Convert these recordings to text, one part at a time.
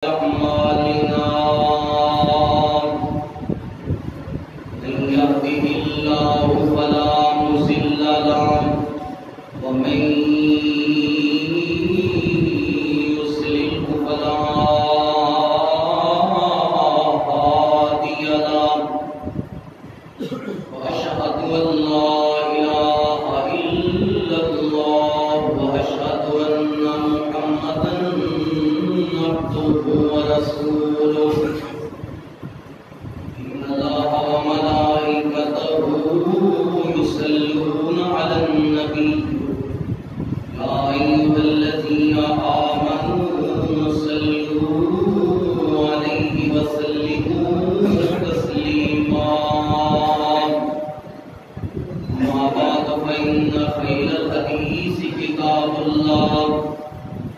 أعمالنا من يهده الله فلا مضل له ومن يضلل فلا هادي له وأشهد أن لا إله إلا الله وأشهد أن محمدا عبده ورسوله إن الله وملائكته يصلون على النبي يا أيها الذين آمنوا صلوا عليه وسلموا تسليما أما بعد فإن خير الحديث كتاب الله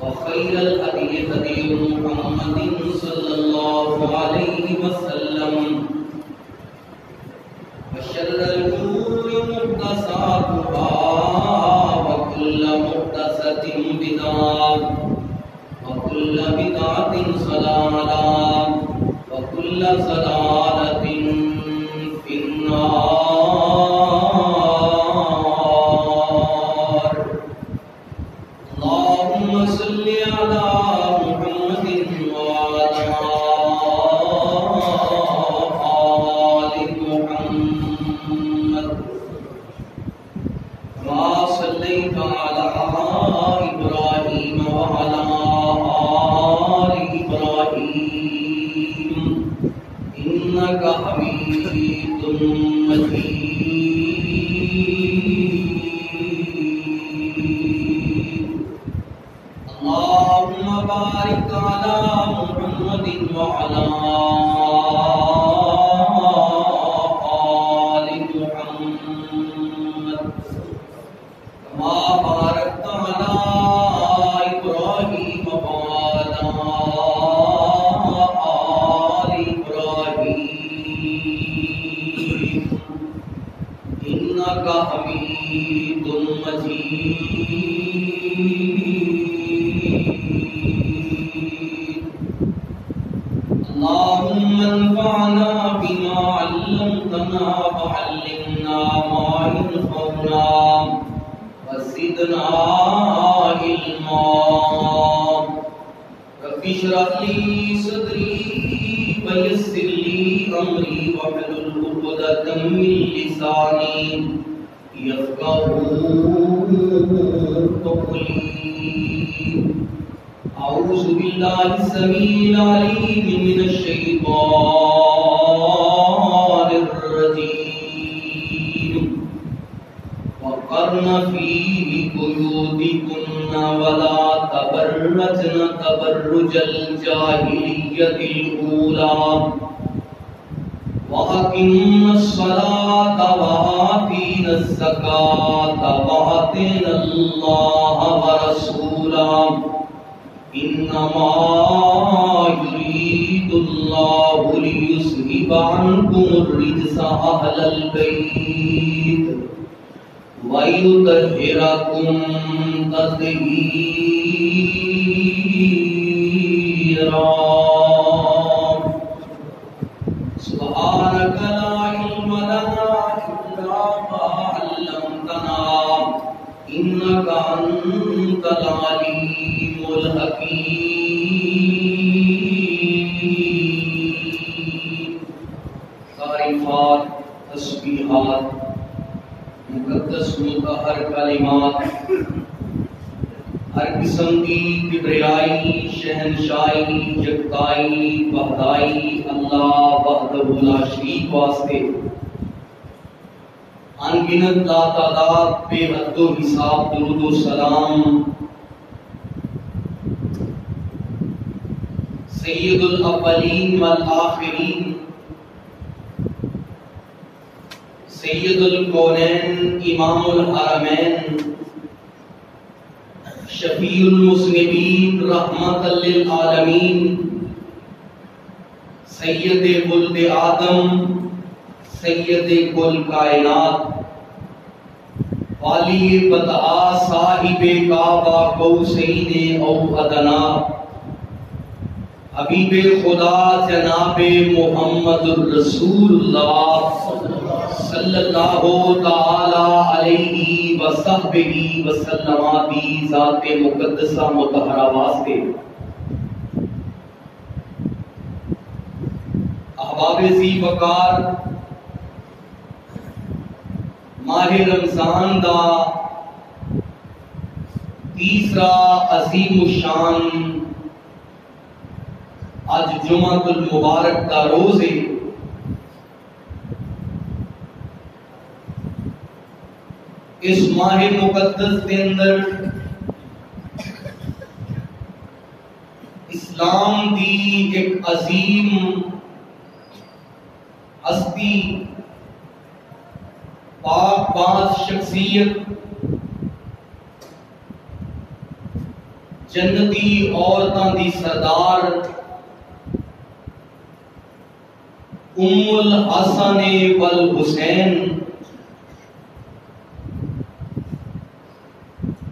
وخير الهدي هدي محمد صلى الله عليه وسلم وشر الأمور محدثاتها وكل محدثة بدعة وكل بدعة ضلالة وكل ضلالة في النار. اللهم صل على محمد وعلى آل محمد كما صليت على إبراهيم وعلى آل إبراهيم إنك حميد مجيد. اللهم بارك على محمد وعلى آل محمد كما باركت على إبراهيم وعلى آل إبراهيم إنك حميد مجيد. اللهم انفعنا بما علمتنا وعلمنا ما ينفعنا وزدنا علما. رب اشرح لي صدري ويسر لي امري واحلل عقدة من لساني يفقهوا قولي. أعوذ بالله السميع العليم من الشيطان الرجيم. وقرن في بيوتكن ولا تبرجن تبرج الجاهلية الأولى وأقمنا الصلاة وآتينا الزكاة وأطعنا الله ورسوله إنما يريد الله ليذهب عنكم الرجس أهل البيت ويطهركم تطهيرا. سبحانك لا علم لنا إلا ما علمتنا إنك أنت العليم الحكيم. تعریفات، تسبیحات، مقدس مطہر کلمات، ہر قسم کی کبریائی، شہنشائی، یکتائی، وحدائی اللہ وحدہ لا شریک واسطے ان گنت لاتعداد بے حد و حساب درود و سلام سید الاولین والآخرین، سید الکونین، امام الحرمین، شفیع المذنبین، رحمت للعالمین، سید ولد آدم، سید کل کائنات، والی بدعا، صاحب کعبہ قوسین او ادنا، حبیب خدا جناب محمد الرسول اللہ صلی اللہ تعالی علیہ وصحبہ وسلم دی ذات مقدسہ مطہرہ واسطے احباب ذی وقار ماہ رمضان دا تیسرا عظیم الشان آج جمعہ المبارک کا روز ہے۔ اس ماہ مقدس کے اندر اسلام دی ایک عظیم ہستی پاک باز شخصیت جنتی عورتاں دی سردار ام الحسن والحسین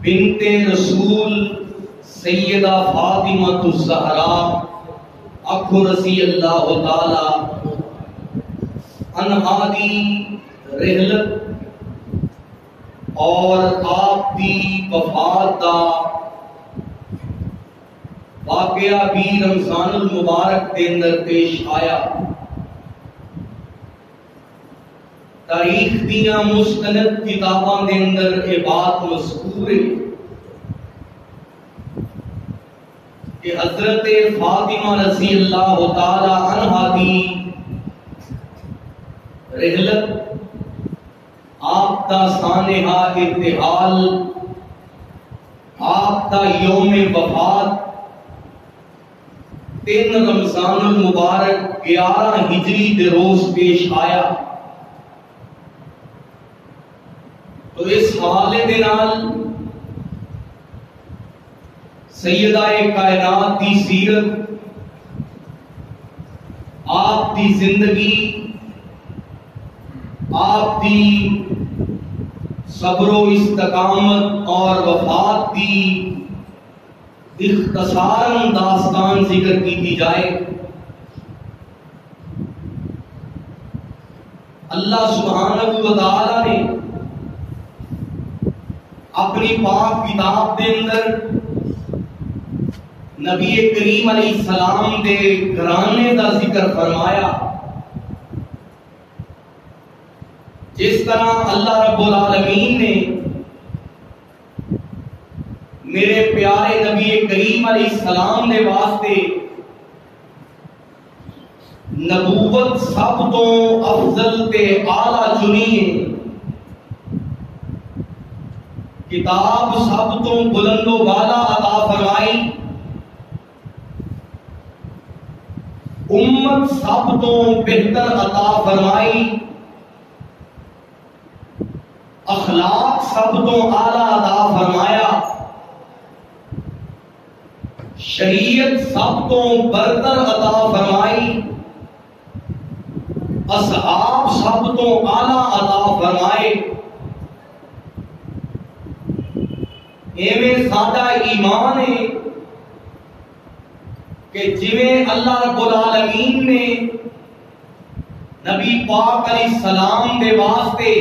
بنت رسول سیدہ فاطمہ الزہراء اکھو رضی اللہ تعالی عنہا دی رحلت اور آپ دی وفات دا واقعہ بھی رمضان المبارک کے اندر پیش آیا۔ تاریخ دیاں مستند کتاباں دے اندر یہ بات مذکور ہے کہ حضرت فاطمہ رضی اللہ تعالی عنہا دی رحلت آپ دا سانحہ ارتحال آپ دا یوم وفات 3 رمضان المبارک 11 ہجری دے روز پیش آیا۔ تو اس حوالے دے نال سیدہ کائنات دی سیرت آپ دی زندگی آپ دی صبر و استقامت اور وفات دی اختصاراً داستان ذکر کی جائے۔ اللہ سبحانہ و تعالی نے اپنی پاک کتاب دے اندر نبی کریم علیہ السلام دے گھرانے دا ذکر فرمایا۔ جس طرح اللہ رب العالمین نے میرے پیارے نبی کریم علیہ السلام دے واسطے نبوت سب تو افضل تے اعلیٰ چنی ہے، کتاب سب تو بلند و بالا عطا فرمائی، امت سب تو بہتر عطا فرمائی، اخلاق سب تو اعلیٰ عطا فرمایا، شریعت سب تو برتر عطا فرمائی، اصحاب سب تو اعلیٰ عطا فرمائے۔ ایویں سادہ ایمان ہے کہ جویں اللہ رب العالمین نے نبی پاک علیہ السلام دے واسطے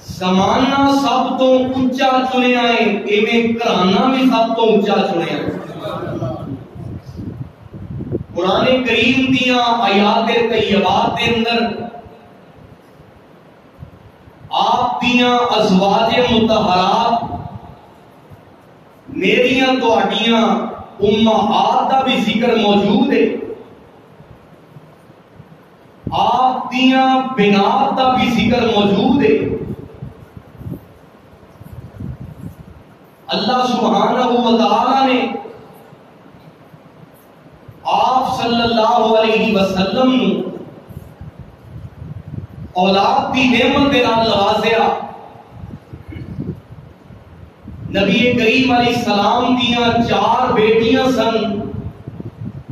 زمانہ سب تو اونچا چنیا ہے، ایویں گھرانہ بھی سب تو اونچا چنیا ہے۔ قرآن کریم دیاں آیات طیبات دے اندر آپ دیاں ازواج مطہرات میریاں تہاڈیاں امہات دا بھی ذکر موجود ہے، آپ دیاں بنات دا بھی ذکر موجود ہے۔ اللہ سبحانہ و تعالی نے آپ صلی اللہ علیہ وسلم نو اولاد دی نعمت دے نال نوازیا۔ نبی کریم علیہ السلام دیاں 4 بیٹیاں سن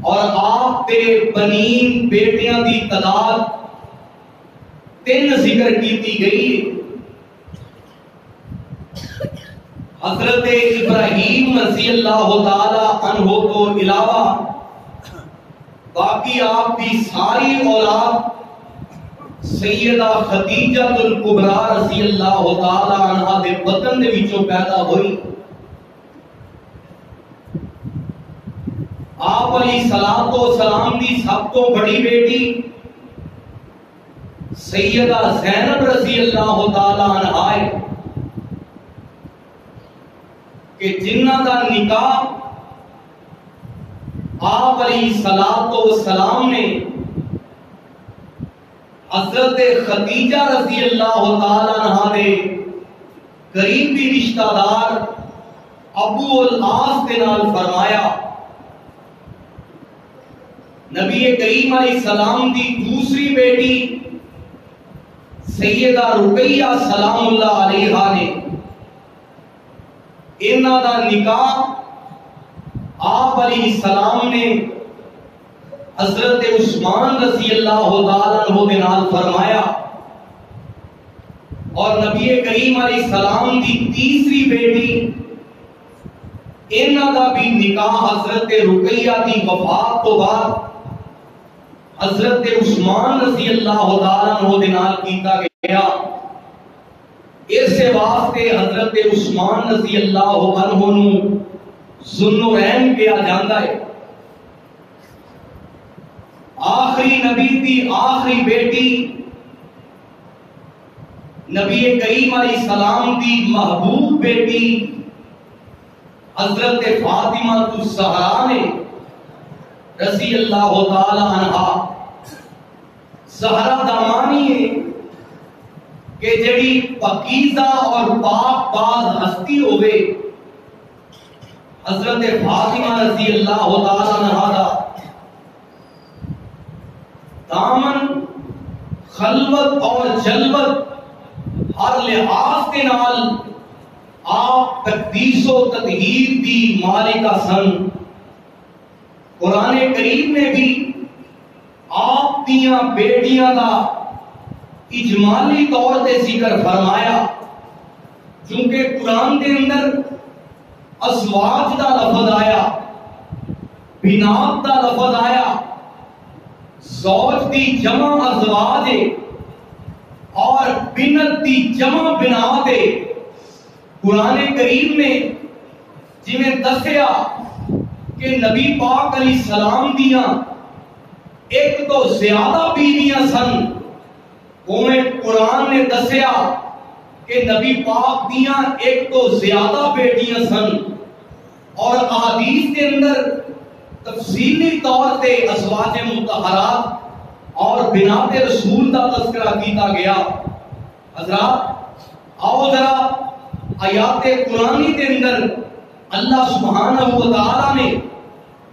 اور آپ دے بنین بیٹیاں دی تعداد 3 ذکر کی گئی ہے۔ حضرت ابراہیم رضی اللہ تعالی عنہ کو علاوہ باقی آپ کی ساری اولاد سیدہ خدیجہ الکبریٰ رضی اللہ تعالی عنہا دے بدن دے وچوں پیدا ہوئی۔ آپ علیہ السلام دی سب تو بڑی بیٹی سیدہ زینب رضی اللہ تعالی عنہا ہے کہ جنہ دا نکاح آپ علیہ السلام نے حضرت خدیجہ رضی اللہ تعالی عنہا دے قریبی رشتہ دار ابو العاص کے نال فرمایا۔ نبی کریم علیہ السلام دی دوسری بیٹی سیدہ رقیہ سلام اللہ علیہا نے انہاں دا نکاح آپ علیہ السلام نے حضرت عثمان رضی اللہ تعالیٰ عنہ کے نال فرمایا، اور نبی کریم علیہ السلام دی تیسری بیٹی انہاں دا بھی نکاح حضرت رقیہ دی وفات تو بعد حضرت عثمان رضی اللہ تعالیٰ عنہ کے نال کیتا گیا۔ اس واسطے حضرت عثمان رضی اللہ عنہ نو ذوالنورین کہا جاندا ہے۔ آخری نبی دی آخری بیٹی نبی کریم علیہ السلام دی محبوب بیٹی حضرت فاطمہ الزہرا نے رضی اللہ تعالی عنہا زہرا دامانی ہے کہ جڑی پاکیزہ اور پاک باز ہستی ہوئے حضرت فاطمہ رضی اللہ تعالی عنہا دا دامن خلوت اور جلوت ہر لحاظ کے نال آپ تقدیس و تطہیر دی مالکہ سن۔ قرآن کریم نے بھی آپ دیاں بیٹیاں دا اجمالی طور تے ذکر فرمایا، چونکہ قرآن دے اندر ازواج دا لفظ آیا، بنات دا لفظ آیا، زوج دی جمع ازواج ہے اور بنت دی جمع بنات ہے۔ قرآن کریم نے جی میں دسیا کہ نبی پاک علیہ السلام دیاں ایک تو زیادہ بیویاں سن، اویں قرآن نے دسیا کہ نبی پاک دیاں ایک تو زیادہ بیٹیاں سن، اور احادیث کے اندر تفصیلی طور تے ازواج مطہرات اور بنات رسول کا تذکرہ کیتا گیا۔ حضرات آؤ ذرا آیات قرآنی کے اندر اللہ سبحانہ و تعالی نے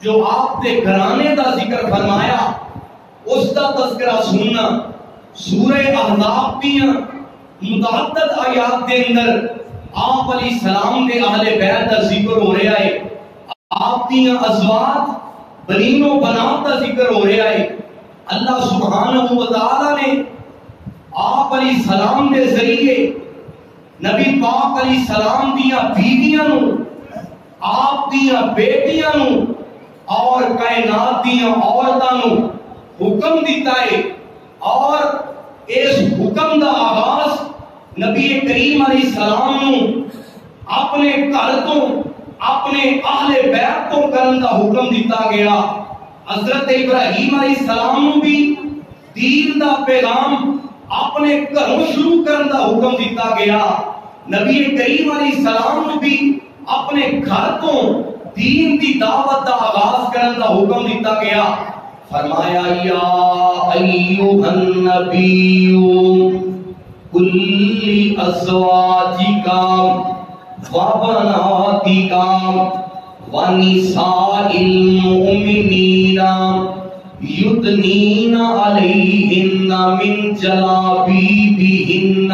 جو آپ کے گھرانے کا ذکر فرمایا اس کا تذکرہ سننا۔ سورہ احزاب دیاں متعدد آیات کے اندر آپ علیہ السلام کے اہل بیت کا ذکر ہو رہا ہے، آپ دیاں ازواج بنین و بنات کا ذکر ہو رہا ہے۔ اللہ سبحانہ و تعالی نے آپ علیہ السلام کے ذریعے نبی پاک علیہ السلام دیاں بیویاں نو، آپ دیاں بیٹیاں نو اور کائنات دیاں عورتاں نو حکم دیتا ہے، اور اس حکم دا آغاز نبی کریم علیہ السلام نو اپنے گھر تو اپنے اہل بیت تو کرن دا حکم دیتا گیا۔ حضرت ابراہیم علیہ السلام نو بھی دین دا پیغام اپنے گھروں شروع کرن دا حکم دیتا گیا۔ نبی کریم علیہ السلام نو بھی اپنے گھر تو دین دی دعوت دا آغاز کرن دا حکم دیتا گیا۔ فرمایا یا ایھا النبی کل ازواجکا وبناتکا ونساء المؤمنین یدنین علیہن من جلابیبہن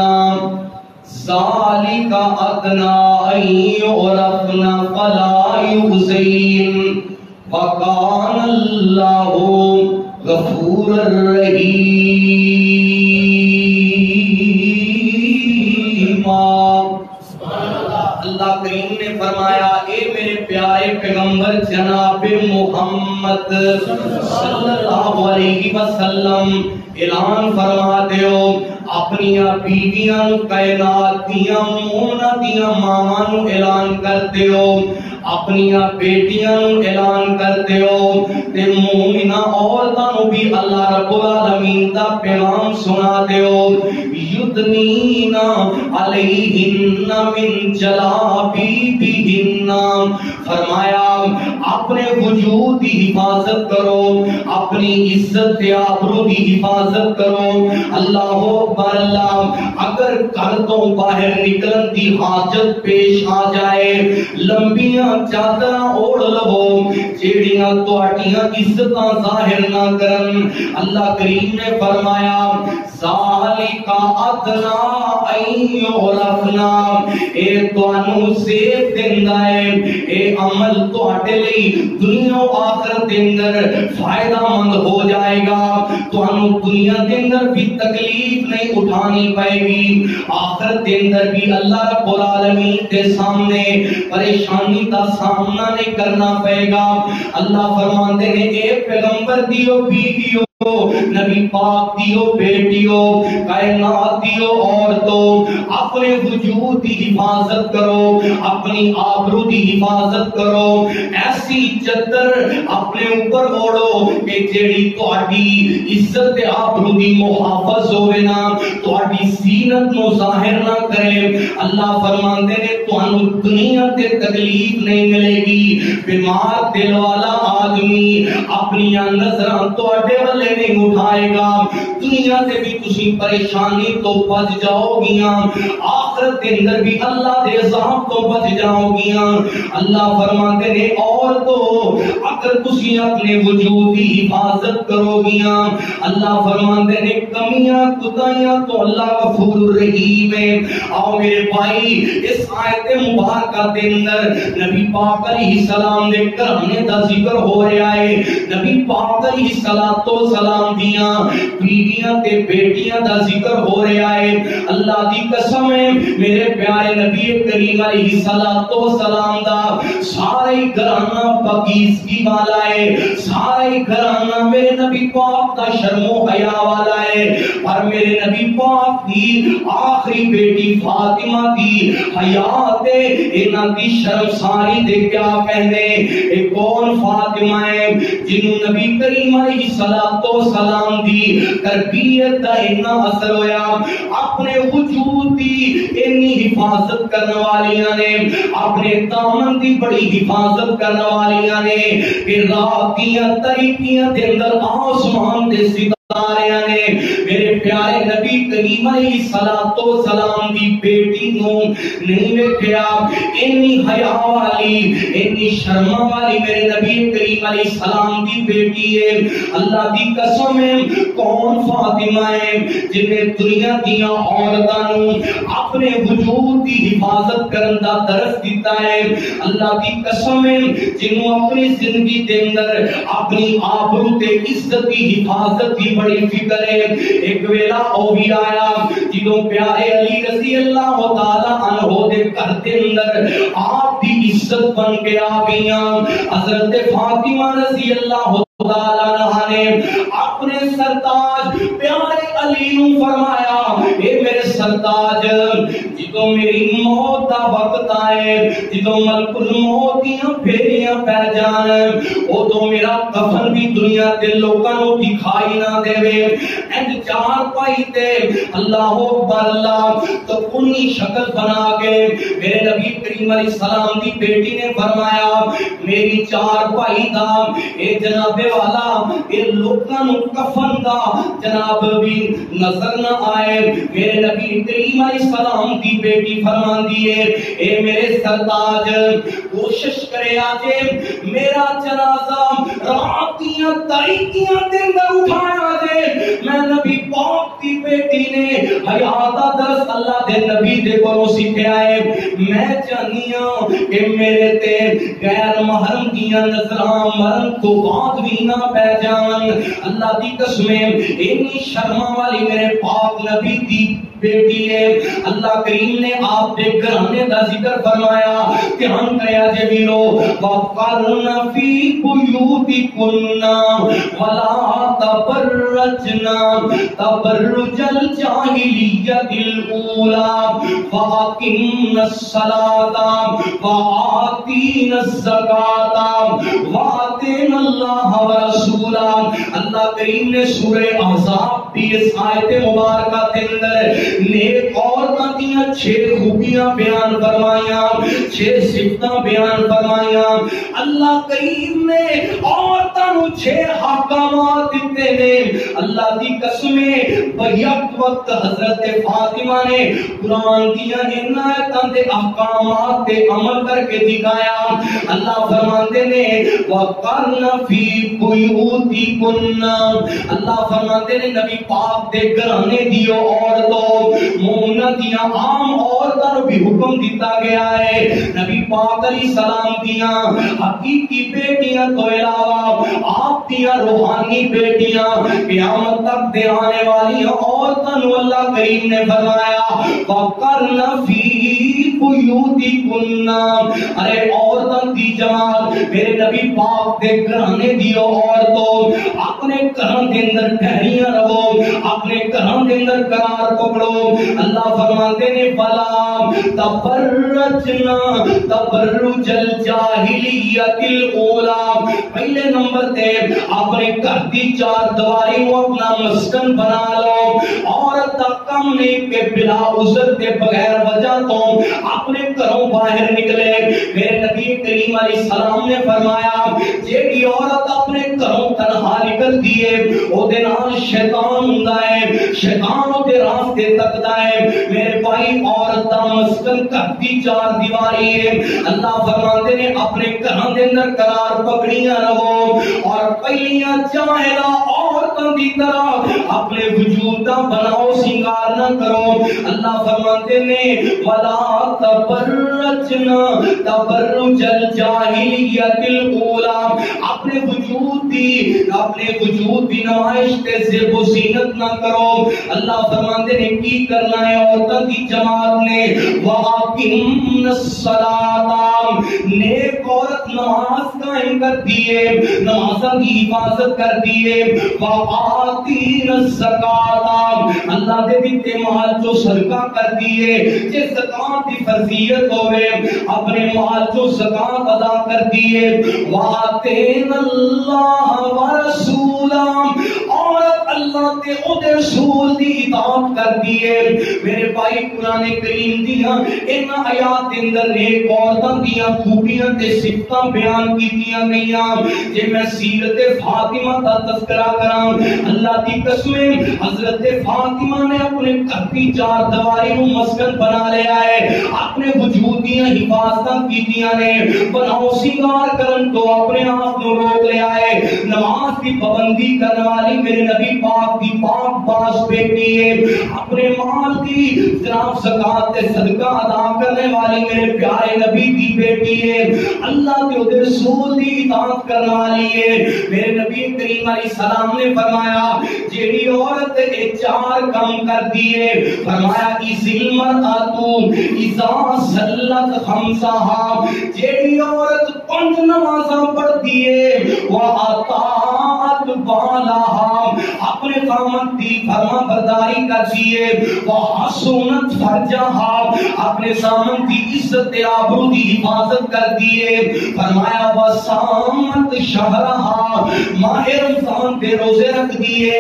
ذالک ادنی ان یعرفن فلا یؤذین وکان اللہ غفورا رحیما۔ اللہ کریم نے فرمایا اے میرے پیارے پیغمبر جناب محمد محمد صلی اللہ علیہ وسلم اعلان فرما دیو اپنی بیویاں کائنات دیاں مومناں دیاں ماواں نو اعلان کر دیو اپنی بیٹیاں نو اعلان کر دیو تے مومنہ عورتاں نو بھی اللہ رب العالمین دا پیغام سنا دیو یدنین علیہن من جلابیبہن فرمایا اپنے وجود کی حفاظت کرو اپنی عزت تے آبرو کی حفاظت کرو اللہ اکبر اللہ اگر گھر تو باہر نکلن دی حاجت پیش آ جائے لمبیاں چادراں اوڑھ لو جیڑیاں تہاڈیاں عزتاں ظاہر نہ کرن اللہ کریم نے فرمایا ذالک ادنا ان یعرفنا اے تانوں سیف دیندا ہے اے عمل تہاڈے لئی دنیا و آخرت دے اندر فائدہ مند ہو جائے گا تانوں دنیا دے اندر بھی تکلیف نہیں اٹھانی پائے گی آخرت دے اندر بھی اللہ رب العالمین کے سامنے پریشانی کا سامنا نہیں کرنا پائے گا اللہ فرماتے ہیں اے پیغمبر دیو بیویو نبی پاک دیو بیٹیو کائنات دیو عورتوں اپنے وجود کی حفاظت کرو اپنی آبرو کی حفاظت کرو ایسی چادر اپنے اوپر اوڑو کہ جیڑی تہاڈی عزت آبرو دی محافظ ہوے نا تہاڈی زینت نو ظاہر نہ کرے اللہ فرماندے نے تانوں دنیا تے تکلیف نہیں ملے گی بیمار دل والا آدمی اپنی نظراں تہاڈے والے نہیں اٹھائے گا دنیا سے بھی تسی پریشانی تو بچ جاؤ گیاں آخرت کے اندر بھی اللہ دے عذاب تو بچ جاؤ گیاں اللہ فرماتے ہیں اور تو اگر تسی اپنے وجود کی حفاظت کرو گیاں اللہ فرماتے ہیں کمیاں کوتاہیاں تو اللہ غفور الرحیم ہے آؤ میرے بھائی اس آیت مبارکہ کے اندر نبی پاک علیہ السلام دے کرنے دا ذکر ہو رہا ہے نبی پاک علیہ السلام دیاں بیویاں تے بیٹیاں دا ذکر ہو رہا ہے اللہ دی قسم ہے میرے پیارے نبی کریم علیہ السلام دا سارے گھرانہ پاکیزگی والا ہے سارے گھرانہ میرے نبی پاک دا شرم و حیا والا ہے پر میرے نبی پاک دی آخری بیٹی فاطمہ دی حیات انہاں دی شرم ساری دے کیا کہنے اے کون فاطمہ ہے جنہوں نبی کریم علیہ السلام دی تربیت دا اتنا اثر ہویا اپنے وجود دی اتنی حفاظت کرنے والیاں نے اپنے دامن دی بڑی حفاظت کرنے والیاں نے کہ رات دیاں تاریکیاں دے اندر آسمان دے ستاریاں نے میرے پیارے نبی کریم علیہ السلام دی بیٹی نو نہیں ویکھیا اتنی حیا والی اتنی شرم والی میرے نبی کریم علیہ السلام دی بیٹی ہے اللہ دی قسم ہے کون فاطمہ ہے جن نے دنیا دیاں عورتاں نو اپنے وجود دی حفاظت کرن دا درس دیتا ہے اللہ دی قسم ہے جنوں اپنی زندگی دے اندر اپنی آبرو تے عزت دی حفاظت دی بڑی فکر ہے ایک ویلا او بھی آیا جدوں پیارے علی رضی اللہ تعالی عنہ دے گھر دے اندر آپ دی عزت بن کے آ گئیاں حضرت فاطمہ رضی اللہ تعالی عنہ نے اپنے سرتاج پیارے علی نو فرمایا اے میرے سرتاج جدوں میری موت دا وقت آئے جدوں ملک الموت دیاں پھیریاں پہ جان ادوں میرا کفن بھی دنیا دے لوکاں نو دکھائی نہ دے اینج چار پائی تے اللہ اکبر اللہ تو کنی شکل بنا کے میرے نبی کریم علیہ السلام دی بیٹی نے فرمایا میری چار پائی دا اے جناب والا اے لوکاں نو کفن دا جناب بھی نظر نہ آئے میرے نبی کریم علیہ السلام دی بیٹی فرماندی ہے اے میرے سرتاج کوشش کرے آجے میرا جنازہ رات دیاں تاریکیاں دے اندر اٹھایا جے میں نبی پاک دی بیٹی نے حیا دا درس اللہ دے نبی دے کولوں سیکھیا ہے. میں چاہنی ہاں کہ میرے تے غیر محرم دیاں نظراں مرن تو بعد بھی نہ پہ جان. اللہ دی قسم اینی شرما والی میرے پاک نبی دی بیٹی ہے. اللہ کریم نے آپ دے گھرانے دا ذکر فرمایا. دھیان کریا جے ویرو وقرن فی بیوتکن ولا تبرجن تبرج الجاہلیت الاولی واقمن الصلاۃ وآتین الزکاۃ وآتین اللہ ورسولہ. اللہ کریم نے سورہ احزاب کی اس آیت مبارکہ کے اندر نیک عورتاں دیاں 6 خوبیاں بیان فرمائیاں, 6 صفتاں بیان فرمائیاں. اللہ کریم نے عورتاں نوں 6 احکامات دیتے نے. اللہ دی قسم بیک وقت حضرت فاطمہ نے قرآن دیاں ان آیتاں دے احکامات تے عمل کر کے دکھایا. اللہ فرماندے نے وقرن فی بیوتکن. اللہ فرماندے نے نبی پاک دے گھرانے دیو عورتوں مومنہ دیاں عام عورتاں نوں بھی حکم دیتا گیا ہے. نبی پاک علیہ السلام دیاں حقیقی بیٹیاں تو علاوہ آپ دیاں روحانی بیٹیاں قیامت تک دے آنے والی عورتاں نوں اللہ کریم نے فرمایا وقرن فی بیوتکن. ارے عورتاں دی جماعت میرے نبی پاک دے گھرانے دیو عورتوں اپنے گھراں دے اندر ٹھہریاں رہو, اپنے گھراں دے اندر قرار پکڑو. اللہ فرماتے نے فلا تبرجن تبرج الجاہلیت الاولی. پہلے نمبر تے اپنے گھر دی 4 دیواری کو اپنا مسکن بنا لو. عورت کا کم نہیں کہ بلا عذر کے بغیر وجہ تو اپنے گھروں باہر نکلے. میرے نبی کریم علیہ السلام نے فرمایا جیڑی عورت اپنے گھروں تنہا نکل دیے او دے نال شیطان ہوندا ہے, شیطان او دے راستے تکدا ہے. میرے بھائی عورت دا مسکن گھر دی 4 دیواری ہے. اللہ فرماندے نے اپنے گھراں دے اندر قرار پکڑیاں رہو اور پہلیاں جاہلا عورتاں دی طرح اپنے وجود دا بناؤ سنگار نہ کرو. اللہ فرماندے نے ولا تبرجن تبرج الجاہلیت الاولی. اپنے وجود دی نمائش تے زیب و زینت نہ کرو. اللہ فرماندے نے کی کرنا ہے عورتاں دی جماعت نے وَأَقِمْنَ الصَّلَاةَ. نیک عورت نماز قائم کر دیے, نمازوں کی حفاظت کر دیے. وَآتِينَ الزَّكَاةَ. اللہ دے دیتے مال جو صدقہ کر دیے. جس زکات کی فرضیت ہوئے اپنے مال جو زکات ادا کر دیے. وَآتِينَ اللَّهَ وَرَسُولَهُ. عورت اللہ تے او دے رسول دی اطاعت کر دیے. میرے بھائی قرآن کریم دیاں ان آیات دے اندر نیک عورتاں دیاں خوبیاں تے صفتاں بیان کیتیاں گئیاں. جے میں سیرت فاطمہ دا تذکرہ کراں اللہ دی قسم حضرت فاطمہ نے اپنے گھر کی 4 دیواری کو مسکن بنا لیا ہے. اپنے وجود دیاں حفاظتاں کیتیاں نے. بناؤ سنگار کرن تو اپنے آپ نو روک لیا ہے. نماز کی پابندی کرنے والی میرے نبی پاک دی پاک باز بیٹی ہے. اپنے مال کی جناب زکات تے صدقہ ادا کرنے والی میرے پیارے نبی دی بیٹی ہے. اللہ کے ادھر رسول دی اطاعت کرنے والی ہے. میرے نبی کریم علیہ السلام نے فرمایا جیڑی عورت یہ 4 کام کر دیے فرمایا اِذِل مَرْأَتُ اِذَا صَلَّتْ خَمْسَهَا. جیڑی عورت 5 نمازاں پڑھ دیے وَأَطَاعَتْ بَالَهَا. اپنے خامد دی فرما برداری کر دیے. وَحَسُنَتْ فَرْجَهَا. اپنے سامن کی عزت آبرو دی حفاظت کر دیے. فرمایا وَصَامَتْ شَهْرَهَا. ماہ رمضان دے روزے رکھ دیے.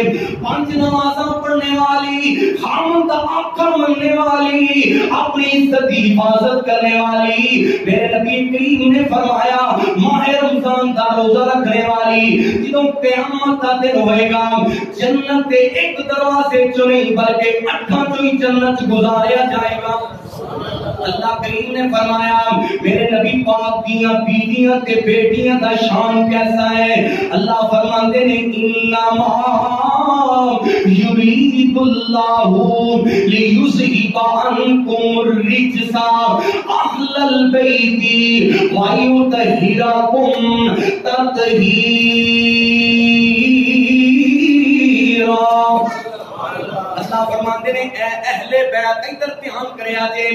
5 نمازاں پڑھنے والی خامد آقا مننے والی اپنی عزت کی حفاظت کرنے والی میرے نبی کریم نے فرمایا ماہ رمضان دا روزہ رکھنے والی جدوں قیامت کا دن ہوئے گا جنت دے ایک دروازے چوں نہیں بلکہ 8 چوں ہی جنت گزاریا جائے گا. اللہ کریم نے فرمایا میرے نبی پاک دیاں بیٹیاں تے بیٹیاں دا شان کیسا ہے. اللہ فرماندے نے انما یرید اللَّهُ لِيُذْهِبَ عَنْكُمُ الرِّجْسَ أَهْلَ الْبَيْتِ وَيُطَهِّرَكُمْ تَطْهِيرًا۔ اللہ فرماندے نے اے اہل بیت ادھر دھیان کریا جے،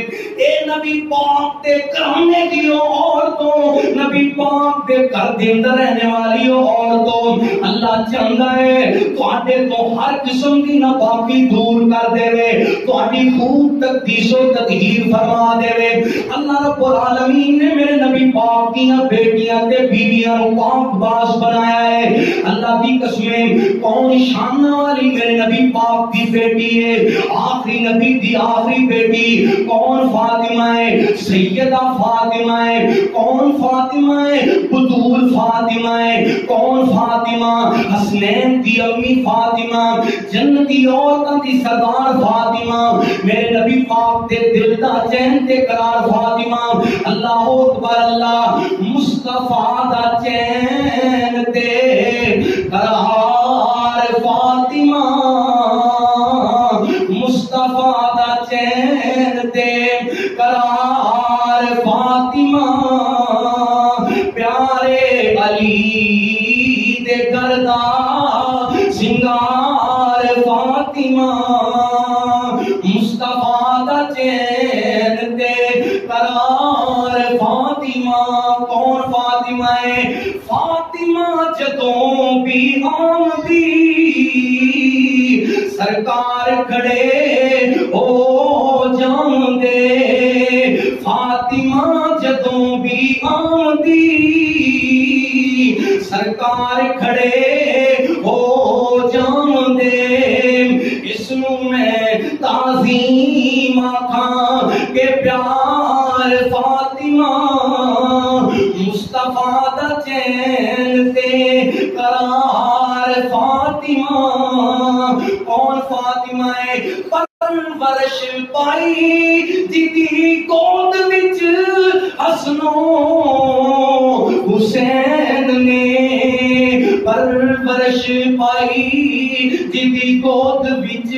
اے نبی پاک دے گھرانے دیو عورتوں، نبی پاک دے گھر دے اندر رہنے والی عورتوں، اللہ چاہندا ہے تواڈے تو ہر قسم دی ناپاکی دور کر دے وے، تواڈی خوب تقدیس و تطہیر فرما دے وے۔ اللہ رب العالمین نے میرے نبی پاک دیاں بیٹیاں تے بیویاں نو پاک باز بنایا ہے۔ اللہ دی قسمیں کون شان والی میرے نبی پاک دی بیٹی ہے، آخری نبی دی آخری بیٹی کون؟ فاطمہ ہے، سیدہ فاطمہ ہے۔ کون فاطمہ ہے؟ بطول فاطمہ ہے۔ کون فاطمہ؟ حسنین دی امی فاطمہ، جنتی عورتاں دی سردار فاطمہ، میرے نبی پاک دے دل دا چین تے قرار فاطمہ۔ اللہ اکبر اللہ، مصطفیٰ دا چین تے قرار فاطمہ، مصطفیٰ دا چین تے قرار فاطمہ، پیارے علی دے گھر دا سنگار فاطمہ، مصطفیٰ دا چین تے قرار فاطمہ۔ کون فاطمہ ہے؟ فاطمہ جدوں بھی آمدی سرکار کھڑے ہو جاندے، فاطمہ جدوں بھی آمدی سرکار کھڑے ہو جاندے۔ اس نو میں تعظیم آکھاں کہ پیار فاطمہ، مصطفیٰ دا چین تے قرار فاطمہ۔ کون فاطمہ ہے؟ پرورش پائی جدی گود وچ حسن و حسین نے، پرورش پائی جدی گود وچ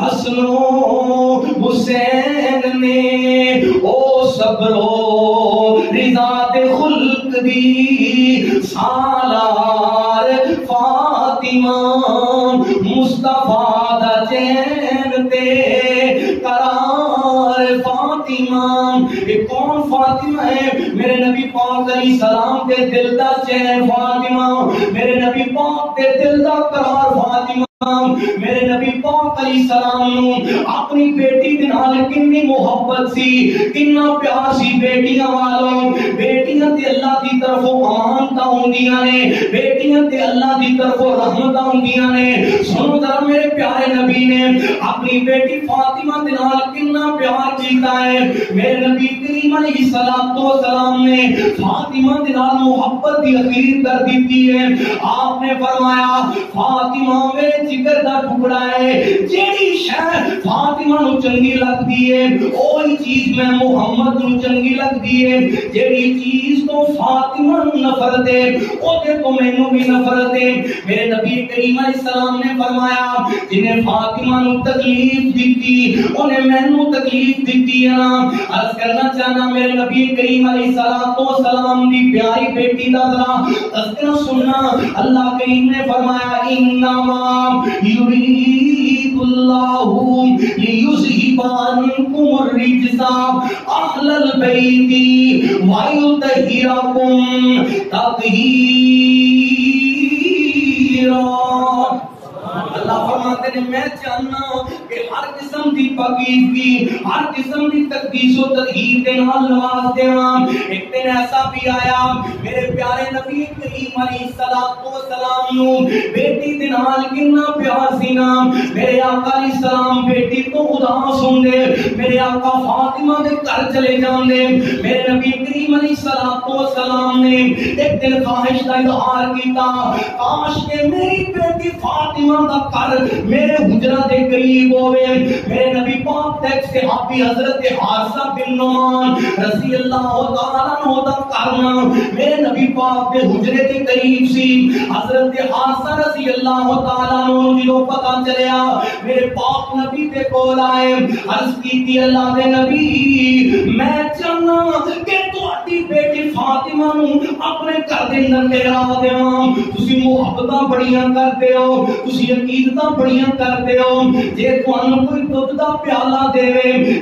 حسن و حسین نے، او صبر و رضا دے خلق دی سالار فاطمہ، مصطفیٰ دا چین تے قرار فاطمہ۔ یہ کون فاطمہ ہے؟ میرے نبی پاک علیہ السلام دے دل دا چین فاطمہ، میرے نبی پاک دے دل دا قرار فاطمہ۔ میرے نبی پاک علیہ السلام نو اپنی بیٹی دے نال کنی محبت سی، کنا پیار سی بیٹیاں والوں۔ بیٹیاں تے اللہ دی طرفوں امانتاں ہوندیاں نے، بیٹیاں تے اللہ دی طرفوں رحمتاں ہوندیاں نے۔ سنو ذرا میرے پیارے نبی نے اپنی بیٹی فاطمہ دے نال کنا پیار کیتا ہے۔ میرے نبی کریم علیہ السلام نے فاطمہ دے نال محبت دی اخیر کر دیتی ہے۔ آپ نے فرمایا فاطمہ میرے جگر دا ٹکڑا ہے، جیڑی شے فاطمہ نو چنگی لگدی ہے اوہی چیز میں محمد نو چنگی لگدی ہے، جیڑی چیز تو فاطمہ نو نفرت ہے او تے تو مینوں بھی نفرت ہے۔ میرے نبی کریم علیہ السلام نے فرمایا جنہیں فاطمہ نو تکلیف دیتی انہیں مینوں تکلیف دیتی ہے نا۔ عرض کرنا چاہنا میرے نبی کریم علیہ السلام دی پیاری بیٹی دا ذرا تذکرہ سننا۔ اللہ کریم نے فرمایا انما یرید اللہ لیذہب عنکم الرجس اہل البیت ویطہرکم تطہیرا۔ اللہ فرماتے ہیں میں چاہنا کہ ہر قسم دی پاکیزگی، ہر قسم دی تقدیس و تطہیر دے نال نواز دیواں۔ ایک دن ایسا بھی آیا میرے پیارے نبی کریم علیہ السلام نو بیٹی دے نال کتنا پیار سی نا۔ میرے آقا علیہ السلام بیٹی تو اداس ہوندے، میرے آقا فاطمہ دے گھر چلے جاندے۔ میرے نبی کریم علیہ السلام نے ایک دن خواہش کا اظہار کیتا، کاش کہ میری بیٹی فاطمہ دا گھر میرے حجرہ دے قریب ہوئے میرے نبی پاک تے صحابی حضرت حارثہ بن نعمان رضی اللہ تعالیٰ عنہ دا کرنا میرے نبی پاک دے حجرے دے قریب سی حضرت حارثہ رضی اللہ تعالیٰ عنہ جدوں پتہ چلیا میرے پاک نبی دے کول آئے عرض کیتی اللہ دے نبی میں چاہنا کہ تہاڈی بیٹی فاطمہ نو اپنے گھر دے اندر لیا دیاں تسی محبتاں بڑیاں کردے ہو تسی عقیدتاں بڑیاں کردے ہو جے تانوں کوئی دودھ دا پیالہ دے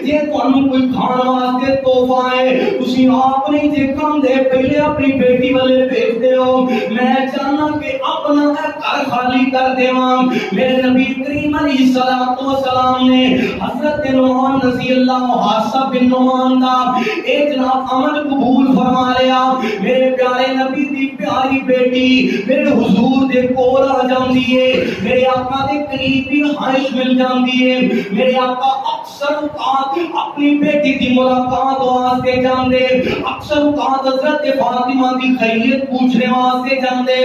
جے تانوں کوئی کھان واسطے تحفہ ہے تسی آپ نہیں جے کم دے پہلے اپنی بیٹی والے بھیج دے ہو میں چاہنا کہ اپنا گھر خالی کر دیواں میرے نبی کریم علیہ الصلوۃ والسلام نے حضرت نعمان رضی اللہ حارثہ بن نعمان دا اے جناب عمل قبول فرما لیا میرے پیارے نبی دی پیاری بیٹی میرے حضور دے کول آ جاندی ہے میرے آقا دے قریب بھی رہائش مل جاندی ہے میرے آقا اکثر اوقات اپنی بیٹی دی ملاقات واسطے جاندے اکثر اوقات حضرت فاطمہ دی خیریت پوچھنے واسطے جاندے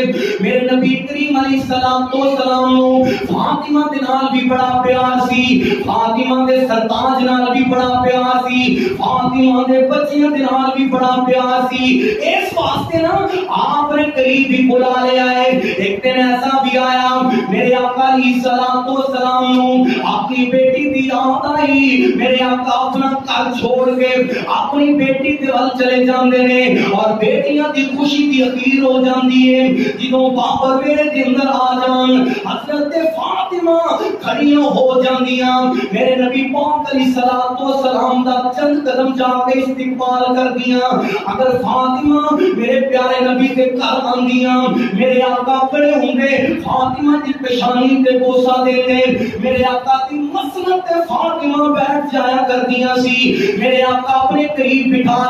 میرے نبی کریم علیہ السلام نو فاطمہ دے نال بھی بڑا پیار سی فاطمہ دے سرتاج نال بھی بڑا پیار سی فاطمہ دے بچیاں دے نال بھی بڑا پیار سی اس واسطے نا آپ نے قریب بھی بلا لیا ہے ایک دن ایسا بھی آیا میرے آقا علیہ السلام نو اپنی بیٹی دی یاد آئی میرے آقا اپنا گھر چھوڑ کے اپنی بیٹی دے ول چلے جاندے نے اور بیٹیاں دی خوشی دی اخیر ہو جاندی ہے جدوں بابر ویلے دے اندر آ جان حضرت فاطمہ کھڑیاں ہو جاندیاں میرے نبی پاک علیہ السلام دا چند قدم جا کے استقبال کردیاں اگر فاطمہ میرے پیارے نبی دے گھر آندیاں میرے آقا کھڑے ہوندے فاطمہ دی پیشانی تے بوسہ دیندے میرے آقا دی مسند تے فاطمہ بیٹھ جایا کردیاں سی میرے آقا اپنے قریب بٹھا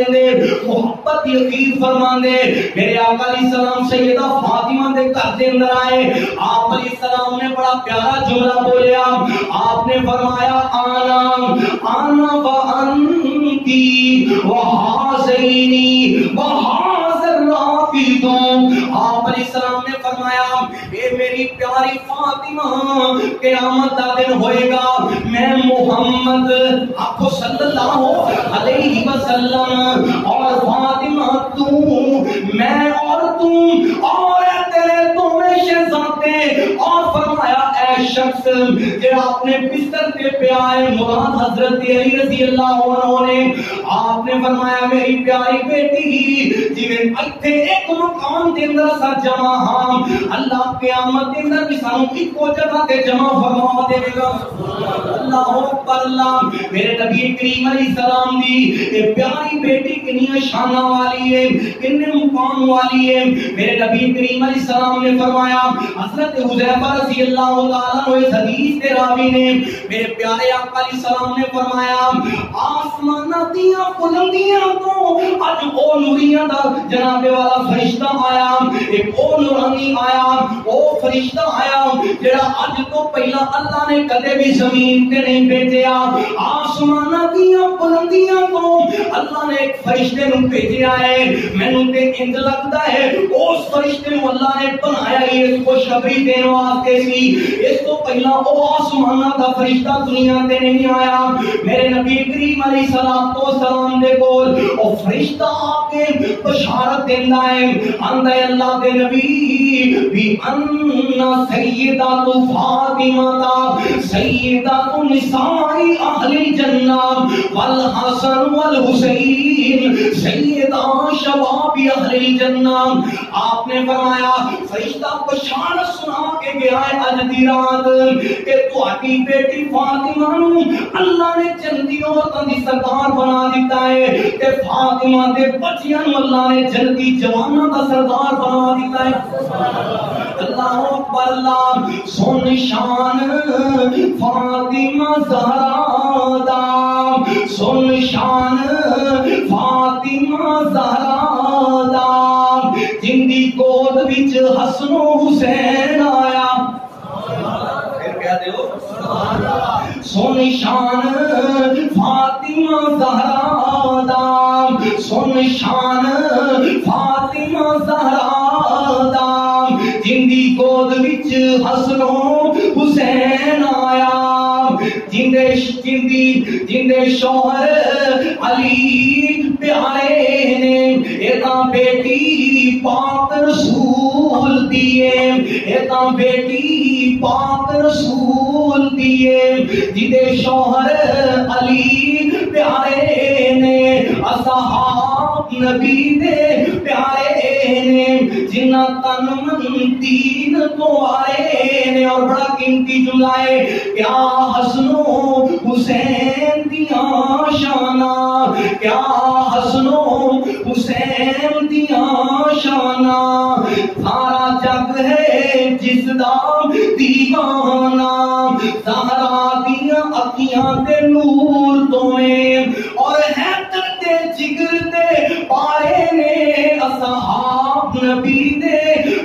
لے محبت یقین فرماندے میرے آقا علیہ السلام سیدہ فاطمہ دے گھر دے اندر آئے آپ علیہ السلام نے بڑا پیارا جملہ بولیا آپ نے فرمایا آنا وانتی وحازینی وحازر راقیدوں آپ علیہ السلام نے فرمایا اے میری پیاری فاطمہ قیامت دا دن ہوئے گا میں محمد آپ کو صلی اللہ علیہ وسلم اور فاطمہ میں اور تم اور تیرے دونوں شہزادے اور فرمایا اے شخص جو آپ نے بستر پہ پیائے مراد حضرت علی رضی اللہ عنہ نے آپ نے فرمایا میری پیاری بیٹی جویں ایتھے ایک مقام دے اندر سا جمع ہاں اللہ قیامت دے اندر بھی سانوں اکو جگہ تے جمع فرما دے گا اللہ اکبر اللہ میرے نبی کریم علیہ السلام دی اے پیاری بیٹی کنی شان والی ہے کتنے مقام والی ہے میرے نبی کریم علیہ السلام نے فرمایا حضرت حذیفہ رضی اللہ تعالیٰ عنہ اس حدیث کے راوی نے میرے پیارے آقا علیہ السلام نے فرمایا آسمانہ دیاں بلندیاں تو اج او نوریاں دا جناب والا فرشتہ آیا ایک او نورانی آیا او فرشتہ آیا جڑا اج تو پہلا اللہ نے کدے بھی زمین تے نہیں بھیجیا آسمانہ دیاں بلندیاں تو اللہ نے ایک فرشتے نو بھیجیا ہے مینوں تے انج لگدا ہے اس فرشتے نو اللہ نے بنایا ہی اس کو شبری دین واسطے سی اس تو پہلا او آسمانہ دا فرشتہ دنیا تے نہیں آیا میرے نبی کریم علیہ السلام دے کول او فرشتہ آ کے بشارت دیندا ہے آندا ہے اللہ دے نبی بھی ان سیدہ فاطمہ تا سیدہ نساء اہل الجنہ والحسن والحسین سیدہ شباب اہل الجنہ آپ نے فرمایا فرشتہ بشارت سنا کے گیا ہے اج دی رات کہ تہاڈی بیٹی فاطمہ نو اللہ نے جنتی عورتاں دی سردار بنا دیتا ہے تے فاطمہ دے بچیاں نو اللہ نے جنتی جواناں دا سردار بنا دیتا ہے اللہ اکبر اللہ سن شان فاطمہ زہرا دا سن شان فاطمہ زہرا دا جن دی گود وچ حسن و حسین آیا پھر کہہ دیو سن شان فاطمہ زہرا دا سن شان فاطمہ زہرا دا جن دی گود وچ حسن و حسین آیا جندے شوہر علی پیارے نے ایتا بیٹی پاک رسول دیے، ایتا بیٹی پاک رسول دیے، جندے شوہر علی پیارے نے، اصحاب نبی دے پیارے نے، جنہ تن من دین تو آئے نے، اور بڑا قیمتی جملہ ہے، کیا حسن و حسین دیاں شانہ، کیا حسن و حسین دیاں شانہ، سارا جگ ہے جس دا دیوانہ، زہرا دیاں اکھیاں دے نور تویں، اور حیدر دے جگر دے پارے نے، اصحاب نبی دے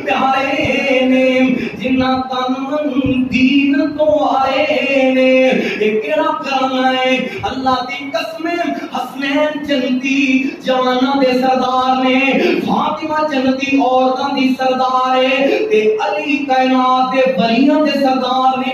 پیارے نے، جنہ تن من دین تو آئے نے۔ ایک کیڑا کرم ہے اللہ دی قسم، حسنین جنتی جواناں دے سردار نے، فاطمہ جنتی عورتاں دی سردار ہے، تے علی کائنات دے ولیاں دے سردار نے۔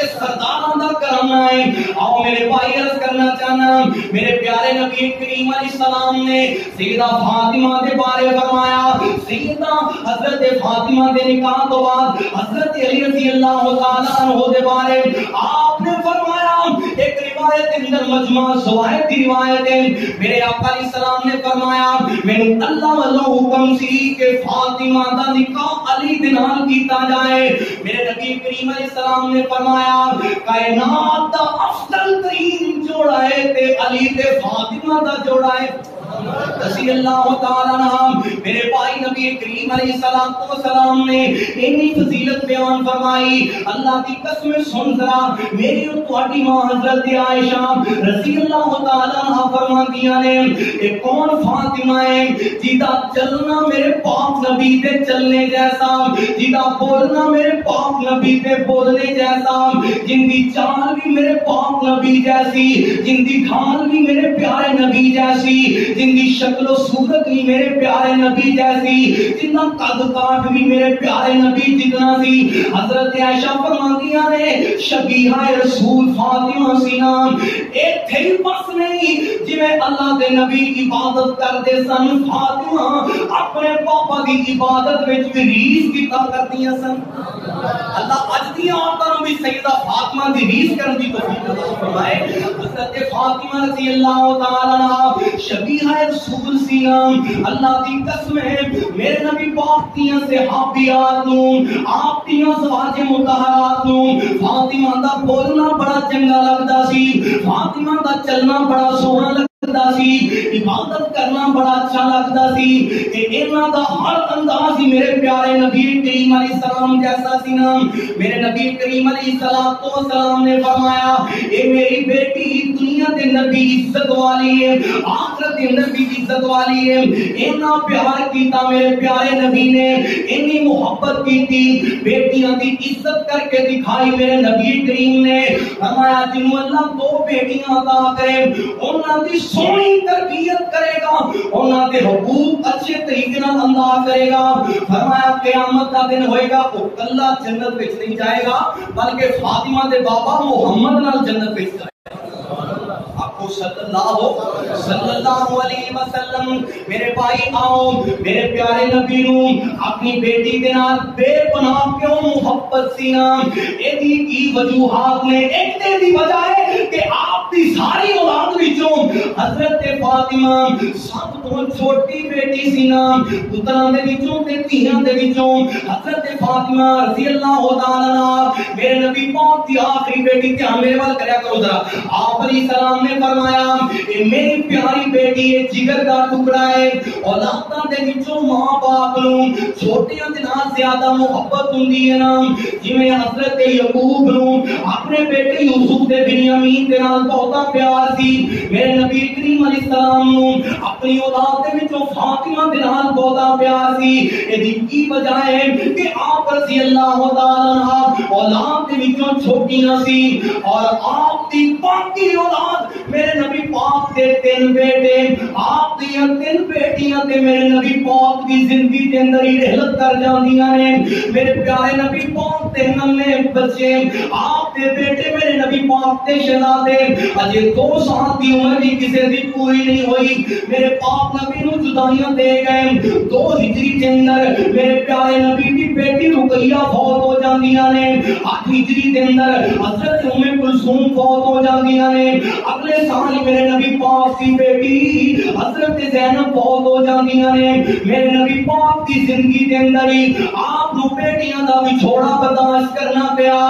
اس سرداروں دا کرم ہے۔ آؤ میرے بھائی عرض کرنا چاہنا، میرے پیارے نبی کریم علیہ السلام نے سیدہ فاطمہ دے بارے فرمایا، سیدہ حضرت فاطمہ دے نکاح تو بعد حضرت علی رضی اللہ تعالیٰ عنہ دے بارے آپ نے فرمایا، ایک روایت اندر مجمع زوائد کی روایت ہے، میرے آقا علیہ السلام نے فرمایا، میں نے اللہ واللہ حکم سی کہ فاطمہ دا نکاح علی دے نال کیتا جائے۔ میرے نبی کریم علیہ السلام نے فرمایا، کائنات دا افضل ترین جوڑا ہے تے علی تے فاطمہ دا جوڑا ہے رضی اللہ تعالیٰ عنہ۔ میرے بھائی نبی کریم علیہ السلام نے اتنی فضیلت بیان فرمائی، اللہ کی قسم سن ذرا، میری اور تہاڈی ماں حضرت عائشہ رضی اللہ تعالیٰ عنہ فرماندیاں نے، اے کون فاطمہ ہے جیدا چلنا میرے پاک نبی دے چلنے جیسا، جیدا بولنا میرے پاک نبی دے بولنے جیسا، جن دی چال بھی میرے پاک نبی جیسی، جن دی ڈھال بھی میرے پیارے نبی جیسی، جن کی شکل و صورت بھی میرے پیارے نبی جیسی، جنہ قد کاٹ بھی میرے پیارے نبی جتنا سی۔ حضرت عائشہ فرماندیاں نے، شبیہہ رسول فاطمہ سینا ایک تھے بس نہیں، جی میں اللہ دے نبی عبادت کر دے سن، فاطمہ اپنے پاپا کی عبادت میں بھی ریس کیتا کردیاں سن۔ اللہ اج دی عورتاں بھی سیدہ فاطمہ دی ریس کرن دی توفیق عطا فرمائے۔ حضرت فاطمہ رضی اللہ تعالی عنہا شبیہہ رسول سینا، اللہ دی قسم ہے میرے نبی پاک دیاں صحابیات نوں، آپ دیاں ازواج مطہرات نوں فاطمہ دا بولنا بڑا چنگا لگدا سی، فاطمہ دا چلنا بڑا سوہنا لگدا سی، عبادت کرنا بڑا اچھا لگدا سی، کہ انہاں دا ہر انداز ہی میرے پیارے نبی کریم علیہ السلام جیسا سی نا۔ میرے نبی کریم علیہ السلام نے فرمایا، اے میری بیٹی دنیا دے نبی عزت والی ہے، آخرت دے نبی عزت والی ہے، اتنا پیار کیتا میرے پیارے نبی نے، اتنی محبت کیتی، بیٹیاں دی عزت کر کے دکھائی میرے نبی کریم نے۔ فرمایا جنوں اللہ دو بیٹیاں عطا کرے، انہاں دی سونی تربیت کرے گا، انہاں دے حقوق اچھے طریقے نال ادا کرے گا، فرمایا قیامت کا دن ہوئے گا وہ کلا جنت وچ نہیں جائے گا بلکہ فاطمہ دے بابا محمد نال جنت وچ جائے گا۔ صلی اللہ علیہ وسلم۔ میرے بھائی آؤ، میرے پیارے نبی نوں اپنی بیٹی دے نال بے پناہ کیوں محبت سی نا؟ ایدی کی وجوہات نے، ایک تے دی وجہ ہے کہ آپ دی ساری اولاد وچوں حضرت فاطمہ سب تو چھوٹی بیٹی سی نا، پتراں دے وچوں تے دھیاں دے وچوں حضرت فاطمہ رضی اللہ تعالی عنہا میرے نبی پاک دی آخری بیٹی تھی۔ میرے وال کریا کرو ذرا، آپ علیہ السلام نے فرمایا، اے میری پیاری بیٹی ہے، جگر دا ٹکڑا ہے، اولاداں دے وچوں ماں باپ نوں چھوٹیاں دے نال زیادہ محبت ہوندی ہے نا، جویں حضرت یعقوب نوں اپنے بیٹے یوسف دے بنیامین دے نال بہت پیار سی، میرے نبی کریم علیہ السلام نوں اپنی اولاد دے وچوں فاطمہ دے نال بہت پیار سی. ایدی کی وجہ ہے کہ آپ رضی اللہ تعالی عنہ اولاد دے وچوں چھوٹیاں سی اور آپ دی باقی اولاد میرے نبی پاک دے 3 بیٹے آپ دی 3 بیٹیاں تے میرے نبی پاک دی زندگی دے اندر ہی رحلت کر جاندیاں نے. میرے پیارے نبی پاک دے ننے بچے آپ دے بیٹے میرے نبی پاک دے شہزادے اجے 2 سال دی عمر بھی کسی دی پوری نہیں ہوئی میرے پاک نبی نو جدائیاں دے گئے. 2 ہجری کے اندر میرے پیارے نبی کی بیٹی رقیہ فوت ہو جاندیاں نے. 8 ہجری کے اندر حضرت ام کلثوم فوت ہو جاندیاں نے. اگلے سال میرے نبی پاک کی بیٹی حضرت زینب فوت ہو جاندیاں نے. میرے نبی پاک کی زندگی کے اندر ہی آپ نو بیٹیاں دا وچھوڑا برداشت کرنا پیا.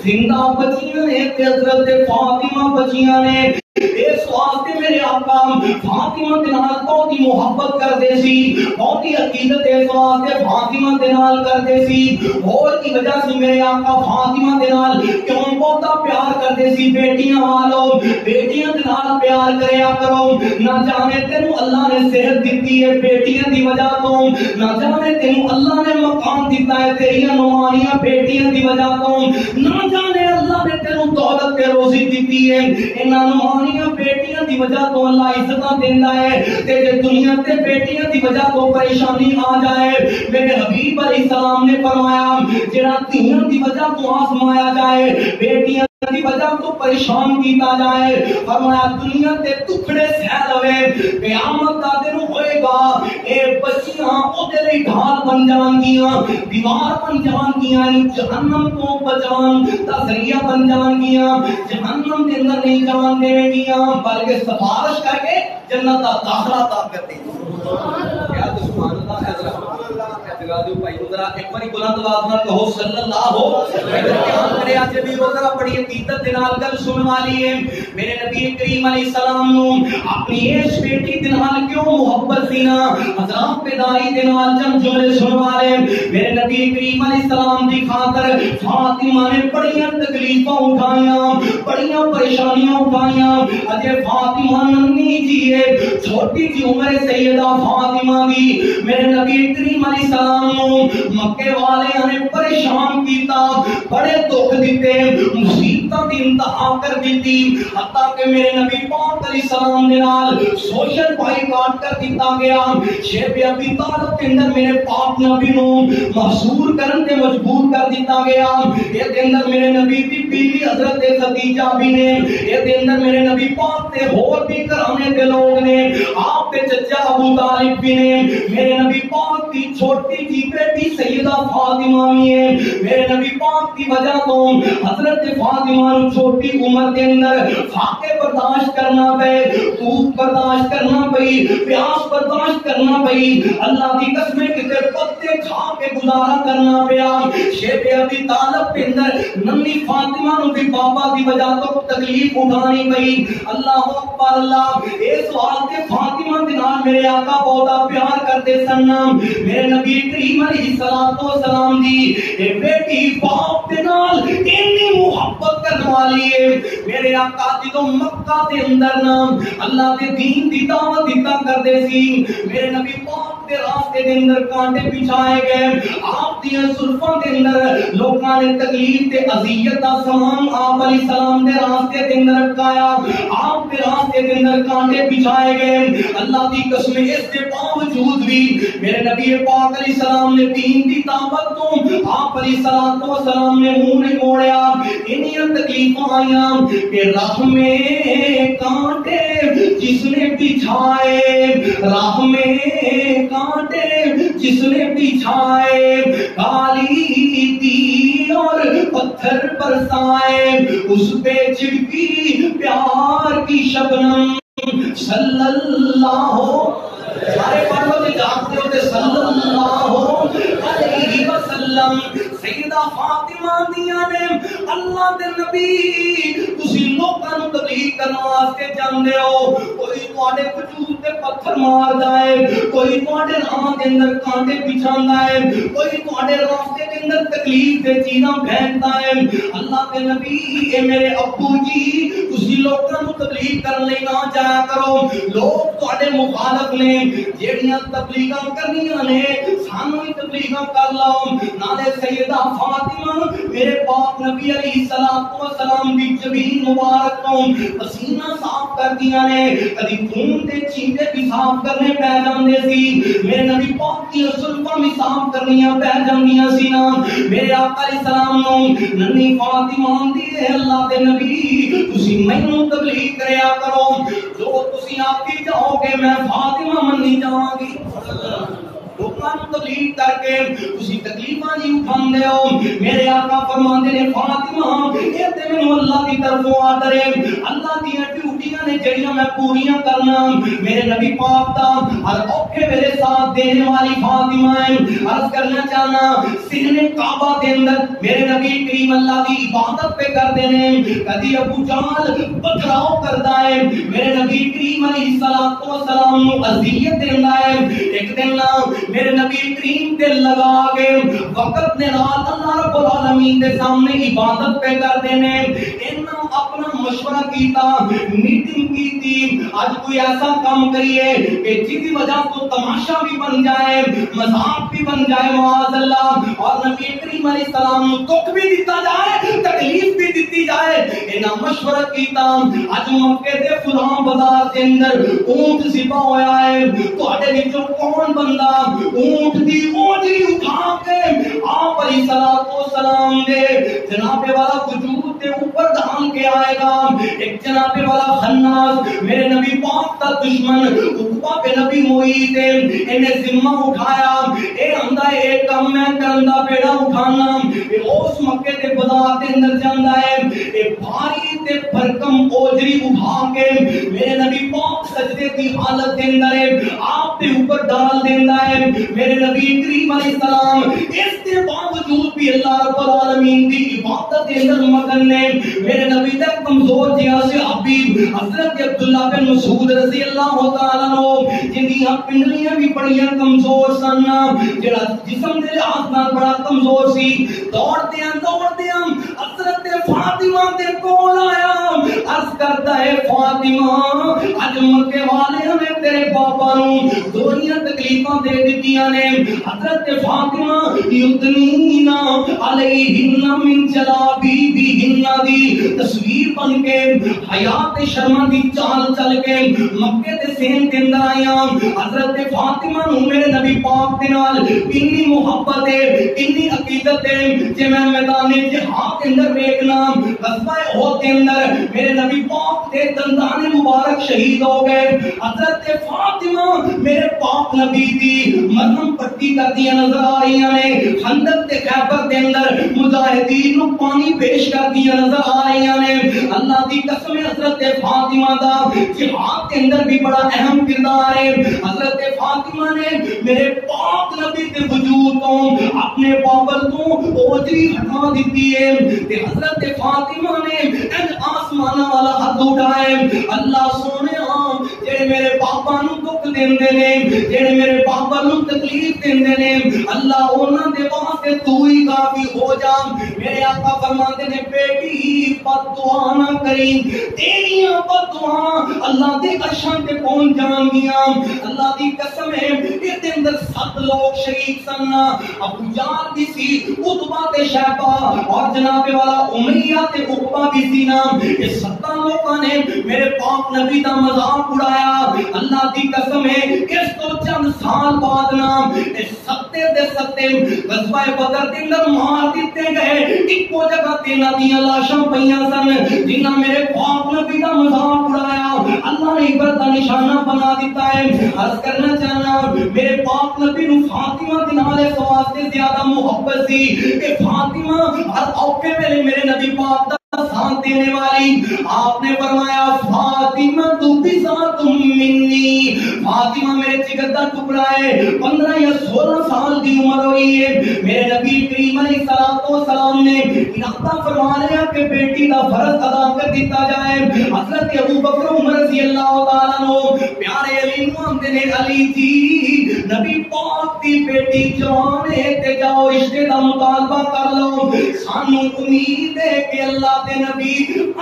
زندہ بچیاں نے تے حضرت فاطمہ بچیاں نے. اس واسطے میرے آقا فاطمہ دے نال بہت ہی محبت کردے سی, بہت ہی عقیدت اس واسطے فاطمہ دے نال کردے سی. اور کی وجہ سی میرے آقا فاطمہ دے نال کیوں بہت پیار کردے سی؟ بیٹیاں والو بیٹیاں دے نال پیار کریا کرو. نہ جانے تینوں اللہ نے صحت دیتی ہے بیٹیاں دی وجہ تو, نہ جانے تینوں اللہ نے مقام دیتا ہے تیریاں نمانیاں بیٹیاں دی وجہ تو, نہ جانے اللہ نے تینوں دولت تے روزی دیتی ہے انہاں نمانیاں بیٹیاں دی وجہ تو اللہ عزتاں دیندا ہے. تے جے دنیا تے بیٹیاں دی وجہ تو پریشانی آ جائے میرے حبیب علیہ السلام نے فرمایا جڑا دھیاں دی وجہ تو آزمایا جائے بیٹیاں دی وجہ تو پریشان کیتا جائے فرمایا دنیا تے ٹکڑے سہ لوے قیامت دا دن ہوئے گا اے بچیاں او دے لئی ڈھال بن جان گیاں دیوار بن جان گیاں جہنم تو بچان دا ذریعہ بن جان گیاں جہنم دے اندر نہیں جان دے گیاں بلکہ سفارش کر کے جنت دا داخلہ عطا کر دے. کیا سبحان اللہ حضرت جگہ دے بھائی ذرا ایک بار بلند آواز نال کہو صلی اللہ علیہ وسلم. کرے اج بھی روزہ بڑی عقیدت دے نال گل سن والی ہے. میرے نبی کریم علیہ السلام نو اپنی اس بیٹی دے نال کیوں محبت سی نا حضرات پیدائی دے نال چند جملے سن والے. میرے نبی کریم علیہ السلام دی خاطر فاطمہ نے بڑیاں تکلیفاں اٹھائیاں بڑیاں پریشانیاں اٹھائیاں. اجے فاطمہ ننھی جی ہے چھوٹی جی عمر سیدہ فاطمہ دی میرے نبی کریم علیہ السلام نو مکے والے نے پریشان کیتا بڑے دکھ دیتے مصیبتاں دی انتہا کر دیتی حتیٰ کہ میرے نبی پاک علیہ السلام دے نال سوشل بائیکاٹ کر دیتا گیا. شیب ابی طالب کے اندر میرے پاک نبی نو محصور کرن تے مجبور کر دیتا گیا. یہ دے اندر میرے نبی دی بیوی حضرت خدیجہ بھی نے, یہ دے اندر میرے نبی پاک تے اور بھی گھرانے دے لوگ نے, آپ کے چچا ابو طالب بھی نے, میرے نبی پاک کی چھوٹی جی بیٹی سیدہ فاطمہ بھی ہے. میرے نبی پاک کی وجہ تو حضرت فاطمہ نو چھوٹی عمر کے اندر فاقے برداشت کرنا پئے, بھوک برداشت کرنا پئی, پیاس برداشت کرنا پئی. اللہ کی قسم کتے پتے کھا کے گزارا کرنا پیا. شیب ابی طالب کے اندر ننھی فاطمہ نو بھی بابا دی وجہ تو تکلیف اٹھانی پئی. اللہ اکبر اللہ. اس واسطے فاطمہ دے نال میرے آقا بہت پیار کرتے سن. میرے نبی کریم علیہ السلام دی اے بیٹی باپ دے نال اتنی محبت کرنے والی ہے. میرے آقا جدوں مکہ دے اندر نا اللہ دے دین دی دعوت دیتا کرتے سی میرے نبی پاک دے راستے دے اندر کانٹے بچھائے گئے. آپ دی زلفاں دے اندر لوکاں نے تکلیف تے اذیت دا سامان آپ علیہ السلام دے راستے دے اندر رکھایا. آپ دے راستے دے اندر کانٹے بچھائے گئے. اللہ دی قسم اس کے باوجود بھی میرے نبی پاک علیہ السلام نے دین دی دعوت تو آپ علیہ السلام نے منہ نہیں موڑیا. انہی تکلیفاں آئیاں کہ راہ میں کانٹے جس نے بچھائے, راہ میں کانٹے جس نے بچھائے, کالی دی اور پتھر برسائے, اس پہ چھڑکی پیار کی شبنم صلی اللہ سارے پڑھو تے جانتے ہو تے صلی اللہ علیہ وسلم. سیدہ فاطمہ دیاں نے اللہ دے نبی تسی لوکاں نوں تکلیف کرن واسطے جاندے ہو, کوئی تواڈے وجود تے پتھر مار جائے, کوئی تواڈے راہ دے اندر کانٹے بچھاندا ہے, کوئی تواڈے راستے دے اندر تکلیف دے چیزاں پھینکدا ہے. اللہ دے نبی اے میرے ابو جی تسی لوکاں نوں تبلیغ کرن لئی نہ جایا کرو، لوگ تواڈے مخالف نے، جیڑیاں تبلیغاں کرنیاں نے سانوں ہی تبلیغاں کر لو۔ نالے سیدہ فاطمہ میرے پاک نبی علیہ السلام دی جبین مبارک تو پسینہ صاف کر دیا نے، کدی خون دے چیندے بھی صاف کرنے پہ جاندے سی، میرے نبی پاک کی زلفاں بھی صاف کرنیاں پہ جاندیاں سی نا۔ میرے آقا علیہ السلام نو ننی فاطمہ آندی ہے اللہ دے نبی تسی مینوں تبلیغ کریا کرو، جو تسی آپی جاؤ گے میں فاطمہ منی جاواں گی۔ لوکاں نوں تبلیغ کر کے تسی تکلیفاں جی اٹھاندے ہو، میرے آقا فرماندے نے فاطمہ اے تے مینوں اللہ دی طرفوں آرڈر ہے، اللہ دی ڈیوٹیاں نے جڑیاں میں پوریاں کرنا۔ میرے نبی پاک دا ہر اوکھے میرے ساتھ دینے والی فاطمہ ہے۔ عرض کرنا چاہنا سجن کعبہ دے اندر میرے نبی کریم اللہ دی عبادت پہ کردے نے، کدی ابو جہل پتھراؤ کردا ہے، میرے نبی کریم علیہ السلام نو اذیت دیندا ہے۔ ایک دن میرے نبی کریم دل لگا کے وقت نے رات اللہ رب العالمین دے سامنے عبادت پہ کر دینے، انہاں اپنا مشورہ کیتا، میٹنگ کی تھی، آج کوئی ایسا کام کریے کہ جس کی وجہ تو تماشا بھی بن جائے، مذاق بھی بن جائے معاذ اللہ، اور نبی کریم علیہ السلام نو دکھ بھی دیتا جائے، تکلیف بھی دیتی جائے۔ انہاں مشورہ کیتا، آج مکے دے فلاں بازار کے اندر اونٹ ذبح ہویا ہے، تواڈے وچوں کون بندہ اونٹ دی اوجری اٹھا کے آپ علیہ السلام دے جناب والا وجود دے اوپر ڈھال کے آئے گا۔ ایک جناب والا خناس میرے نبی پاک کا دشمن عقبہ کے نبی محیط انہیں ذمہ اٹھایا، اے آندا اے کام میں کرندا بیڑا اٹھانا، اے اس مکے دے بازار دے اندر جاندا ہے، اے بھاری تے بھرکم اوجری اٹھا کے میرے نبی پاک سجدے کی حالت دے اندر آپ کے اوپر ڈال دیندا ہے۔ میرے نبی کریم علیہ السلام اس کے باوجود بھی اللہ رب العالمین کی عبادت کے اندر مگن نے۔ میرے نبی دا کمزور جہاں سے حبیب حضرت عبداللہ بن مسعود رضی اللہ تعالیٰ عنہ جن دی پنڈلیاں بھی بڑیاں کمزور سن، جڑا جسم دے لحاظ نال بڑا کمزور سی، دوڑدیاں حضرت فاطمہ دے کول آیا، عرض کرتا ہے فاطمہ اج مکے والے نے تیرے بابا نو دوریاں تکلیفاں دے دتیاں نے، حضرت فاطمہ یدنینا علیہن من جلابیبہن دی تصویر بن کے حیات شرما دی چال چل کے مکے دے سین دے اندر آئیاں۔ حضرت فاطمہ نو میرے نبی پاک دے نال اتنی محبت ہے، اتنی عقیدت ہے، جے میں میدان جہاد کے اندر ویکھنا غزوہ احد کے اندر میرے نبی پاک دے دندان مبارک شہید ہو گئے، حضرت فاطمہ میرے پاک نبی دی مرہم پٹی کر دیا نظر آ رہی ہیں، خندق تے خیبر دے اندر مجاہدین نو پانی پیش کر دیا نظر آ رہی ہیں۔ اللہ دی قسم حضرت فاطمہ دا جہاد کے اندر بھی بڑا اہم کردار ہے۔ حضرت فاطمہ نے میرے پاک نبی کے وجود کو اپنے بابل کو اوجری ہٹا دیتی ہے، تے حضرت فاطمہ نے ان آسمان والا ہاتھ اٹھائے، اللہ سونے جڑے میرے بابا نو دکھ دیندے نے، جڑے میرے بابا نو تکلیف دیندے نے، اللہ انہاں دے واسطے تو ہی کافی ہو جا۔ میرے آقا فرماتے نے بیٹی بد دعا نہ کری، تیریاں بد دعا اللہ دے عرشاں تے پہنچ جان گیاں۔ اللہ دی قسم ہے اس دے اندر 7 لوگ شریک سن، ابو جہل بھی سی، عتبہ تے شیبہ اور جناب والا امیہ تے عقبہ بھی سی نا۔ یہ 7 لوگوں نے میرے پاک نبی دا مذاق اڑایا۔ اللہ دی قسم ہے اس تو چند سال بعد نا اس 7 دے 7 غزوہ بدر دے اندر مار دیتے گئے، ایکو جگہ تے نبیاں لاشاں پیاں سن جنہاں میرے پاک نبی دا مذاق اڑایا، اللہ نے عبرت دا نشانہ بنا دیتا ہے۔ عرض کرنا چاہنا میرے پاک نبی نو فاطمہ دے نال اس واسطے زیادہ محبت سی کہ فاطمہ ہر اوقے ویلے میرے نبی پاک دا ساتھ دینے والی، آپ نے فرمایا فاطمہ تو بذات منی، فاطمہ میرے جگر دا ٹکڑا ہے، 15 یا 16 سال دی عمر ہوئی ہے۔ میرے نبی کریم علیہ السلام نے ارادہ فرما لیا کہ بیٹی دا فرض ادا کر دیتا جائے۔ حضرت ابو بکر عمر رضی اللہ تعالیٰ عنہ پیارے علی نو آندے نے علی جی نبی پاک دی بیٹی جوان ہے تے جاؤ رشتے دا مطالبہ کر لو. سانو امید ہے کہ اللہ دے نبی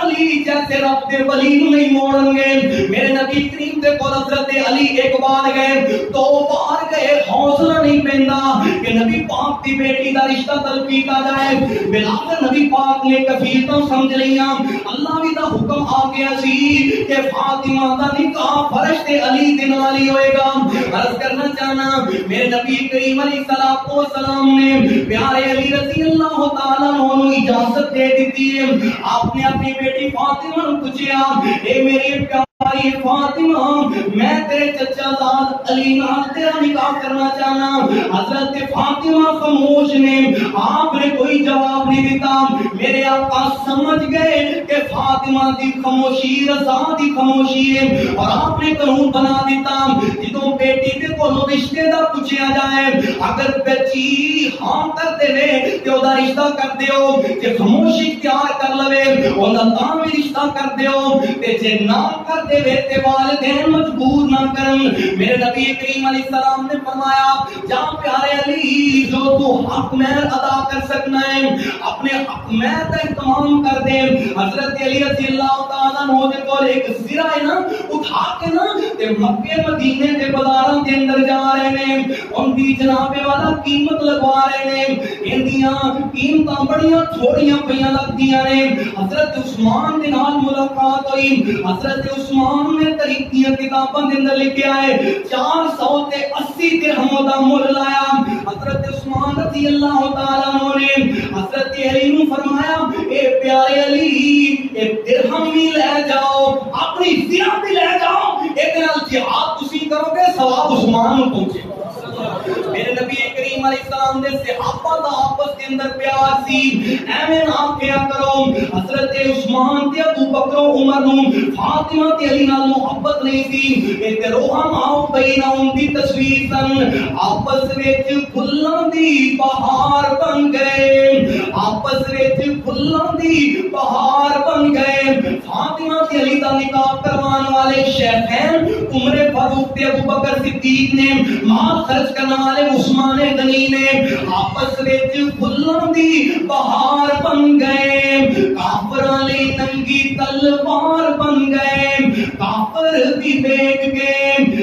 علی جیسے رب دے ولی نہیں موڑن گے. میرے نبی کریم دے کول حضرت علی ایک بار گئے, دو بار گئے, حوصلہ نہیں پیندا کہ نبی پاک دی بیٹی دا رشتہ طلب کیتا جائے. بلاخر نبی پاک نے کفیلتاں سمجھ لیاں, اللہ بھی دا حکم آ گیا سی کہ فاطمہ دا نکاح فرش تے علی دے نال ہی ہوئے گا. عرض کرنا چاہنا میرے نبی کریم علیہ السلام نے پیارے علی رضی اللہ تعالیٰ عنہ اجازت دے دیتی ہے. آپ نے اپنی بیٹی فاطمہ نے پوچھا, اے میری پیاری فاطمہ, میں تیرے چچا زاد علی نال تیرا نکاح کرنا چاہنا. حضرت فاطمہ خاموش نے, آپ نے کوئی جواب نہیں دیتا. میرے آقا سمجھ گئے کہ فاطمہ دی خاموشی رضا دی خاموشی ہے, اور آپ نے قانون بنا دیتا جدوں بیٹی دے کولوں رشتے دا پوچھیا جائے, اگر بچی ہاں کر دے تے او دا رشتہ کر دیو, جے خاموشی اختیار کر لوے اوندا تاں وی رشتہ کر دیو, تے جے نہ کر دے تے والدین مجبور نہ کرن. میرے نبی کریم علیہ السلام نے فرمایا, جا پیارے علی, جو تو حق مہر ادا کر سکنا ہے اپنے حق مہر کا اہتمام کر دے. حضرت علی رضی اللہ تعالیٰ عنہ دے کول ایک زرہ ہے نا, اٹھا کے نا تے مکے مدینے دے بازاراں دے اندر جا رہے ہیں, ان دی جناب والا قیمت لگوا رہے ہیں. اندیاں قیمتاں بڑیاں تھوڑیاں پیاں لگدیاں نے. حضرت عثمان دے نال ملاقات ہوئی. حضرت عثمان نے تاریخ دی کتاباں دے اندر لکھیا ہے 480 درہم دا مول لایا. حضرت عثمان رضی اللہ تعالیٰ عنہ نے حضرت علی نو فرمایا, اے پیارے علی, اے درہم بھی لے جاؤ, اپنی زرہ بھی لے جاؤ, ایک نال جہاد تسی کرو گے ثواب عثمان نو پہنچے. میرے نبی کریم علیہ السلام نے صحابہ دا آپس کے اندر پیار سی, ایویں نہ کیا کرو. حضرت عثمان تے ابو بکر و عمر نو فاطمہ تے علی نال محبت نہیں سی, اے تے روحم آؤ بینہم دی تصویر سن, آپس وچ پھلاں دی بہار بن گئے, آپس وچ پھلاں دی بہار بن گئے. فاطمہ تے علی دا نکاح کروان والے شیخین عمر فاروق تے ابو بکر صدیق نے, مال خرچ کرنے والے عثمان غنی نے, آپس وچ پھلاں دی بہار بن گئے. کافراں لئی ننگی تلوار بن گئے, کافر بھی دیکھ کے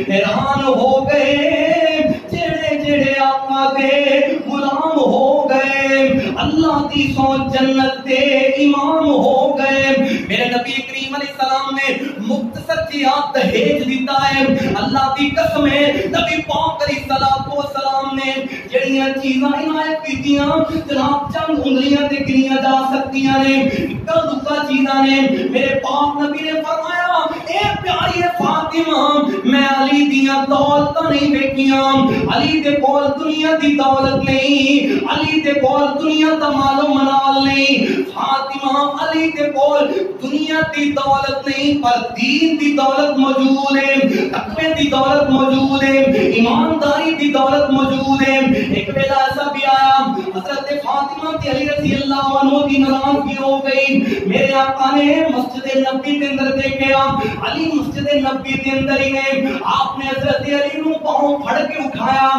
حیران ہو گئے, جڑے جڑے آقا دے غلام ہو گئے, اللہ دی سو جنت دے امام ہو گئے. میرے نبی کریم علیہ السلام نے مختصر جہاد دہیج دیتا ہے. اللہ دی قسم ہے, نبی پاک علیہ السلام نے جڑیاں چیزاں عنایت کیتیاں جناب چند انگلیاں تے گنیاں جا سکتیاں نے, اکا دکا چیزاں نے. میرے پاک نبی نے فرمایا, اے پیاری فاطمہ, میں علی دیاں دولتاں نہیں ویکھیاں, علی دے کول دنیا دی دولت نہیں, علی دے کول دنیا دا مال و منال نہیں. فاطمہ, علی دے کول دنیا دی دولت نہیں پر دین دی دولت موجود ہے, تقوی دی دولت موجود ہے, ایمانداری دی دولت موجود ہے. ایک ویلا ایسا بھی آیا, حضرت فاطمہ تے علی رضی اللہ عنہ کی ناراضگی ہو گئی. میرے آقا نے مسجد نبی کے اندر دیکھا, علی مسجد نبی کے اندر ہی نے, آپ نے حضرت علی نو پاؤں پھڑ کے اٹھایا,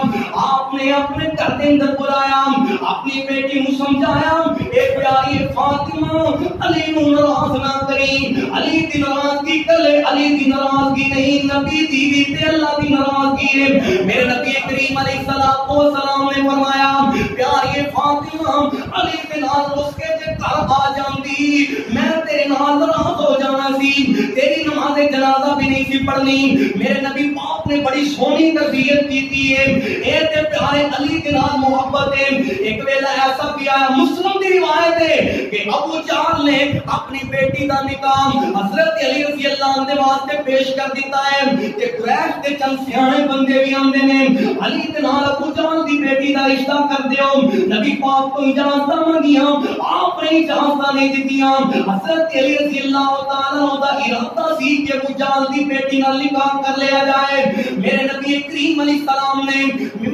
آپ نے اپنے گھر کے اندر بلایا, اپنی بیٹی نو سمجھایا, اے پیاری فاطمہ, علی نو ناراض نہ کری, علی دی ناراضگی کلے علی دی ناراضگی نہیں, نبی دی بھی تے اللہ دی ناراضگی ہے. میرے نبی کریم علیہ السلام نے فرمایا, پیاری فاطمہ, علی دے نال اس کے جے گھر آ جاندی, میں تیرے نال ناراض ہو جانا سی, تیری نماز جنازہ بھی نہیں سی پڑھنی. میرے نبی پاک نے بڑی سونی تربیت کی ہے, اے تے پیارے علی دے نال محبت ہے. ایک ویلا ایسا بھی آیا, مسلم دی روایت ہے کہ ابو جہل نے اپنی بیٹی دا نکاح حضرت علی رضی اللہ عنہ دے واسطے پیش کر دیتا ہے کہ قریش دے چند سیانے بندے بھی آندے نے, علی دے نال ابو جہل دی بیٹی دا رشتہ کر دیو. نبی پاک کو اجازت منگیاں, آپ نے اجازت نہیں دتیاں. حضرت علی رضی اللہ تعالی عنہ دا ارادہ سی کہ ابو جہل دی بیٹی نال نکاح کر لیا جائے. میرے نبی کریم علیہ السلام نے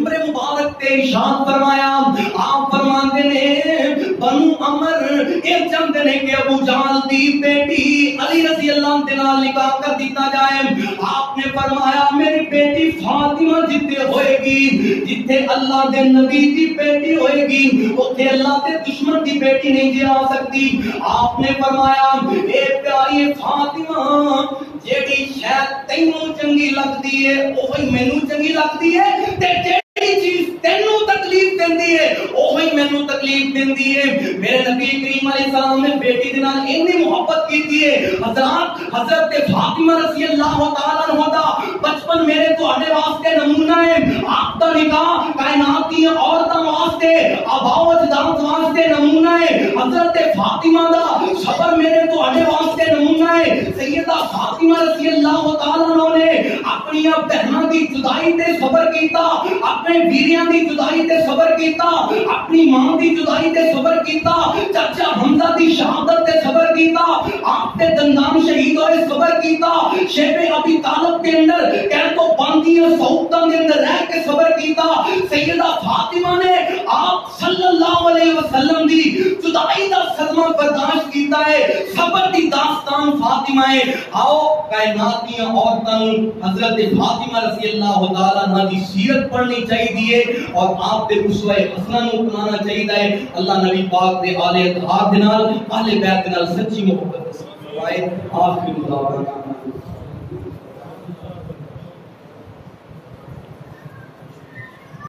منبر مبارک تے ارشاد فرمایا، آپ فرماتے نے بنو عمر ایک چند نے کہ ابو جہل دی بیٹی علی رضی اللہ عنہ نال نکاح کر دیتا جائے۔ آپ نے فرمایا میری بیٹی فاطمہ جتے ہوئے گی، جتے اللہ دے نبی دی بیٹی ہوئے گی، اوتھے اللہ دے دشمن دی بیٹی نہیں جا سکتی۔ آپ نے فرمایا اے پیاری فاطمہ، جیڑی شاید تینوں چنگی لگدی ہے اوہی مینوں چنگی لگدی ہے، تے جیڑی چیز تینوں تکلیف دیندی ہے اوہی مینوں تکلیف دیندی ہے۔ میرے نبی کریم علیہ السلام نے بیٹی دے نال اتنی محبت کیتی ہے، حضرت فاطمہ رضی اللہ تعالی عنہ دا بچپن میرے تواڈے واسطے نمونہ ہے۔ آپ دا نکاح کائنات دی عورتاں واسطے، آباء و اجداد واسطے نمونہ ہے۔ حضرت فاطمہ دا صبر میرے تواڈے واسطے نمونہ ہے۔ سیدہ فاطمہ رضی اللہ تعالی عنہ نے اپنی بہناں دی جدائی تے صبر کیتا، اپنے بیریاں دی جدائی تے صبر کیتا، اپنی ماں دی جدائی تے صبر کیتا، چچا حمزہ دی شہادت تے صبر کیتا، آپ تے دندان شہید ہوئے صبر کیتا، شیب ابی طالب کے اندر کہہ تو باندیاں سعوداں دے اندر رہ کے صبر کیتا۔ سیدہ فاطمہ نے آپ صلی اللہ علیہ وسلم دی جدائی دا صدمہ برداشت کیتا ہے۔ صبر دی داستان فاطمہ ہے۔ آؤ کائنات دی عورتاں حضرت فاطمہ رضی اللہ تعالیٰ عنہ دی سیرت پڑھنی چاہیے اور آپ دے اسوہ حسنہ نو اپنانا چاہیے۔ اللہ نبی پاک دے آل اطہار دے نال، اہل بیت دے نال سچی محبت نصیب فرمائے۔ آخر دعوانا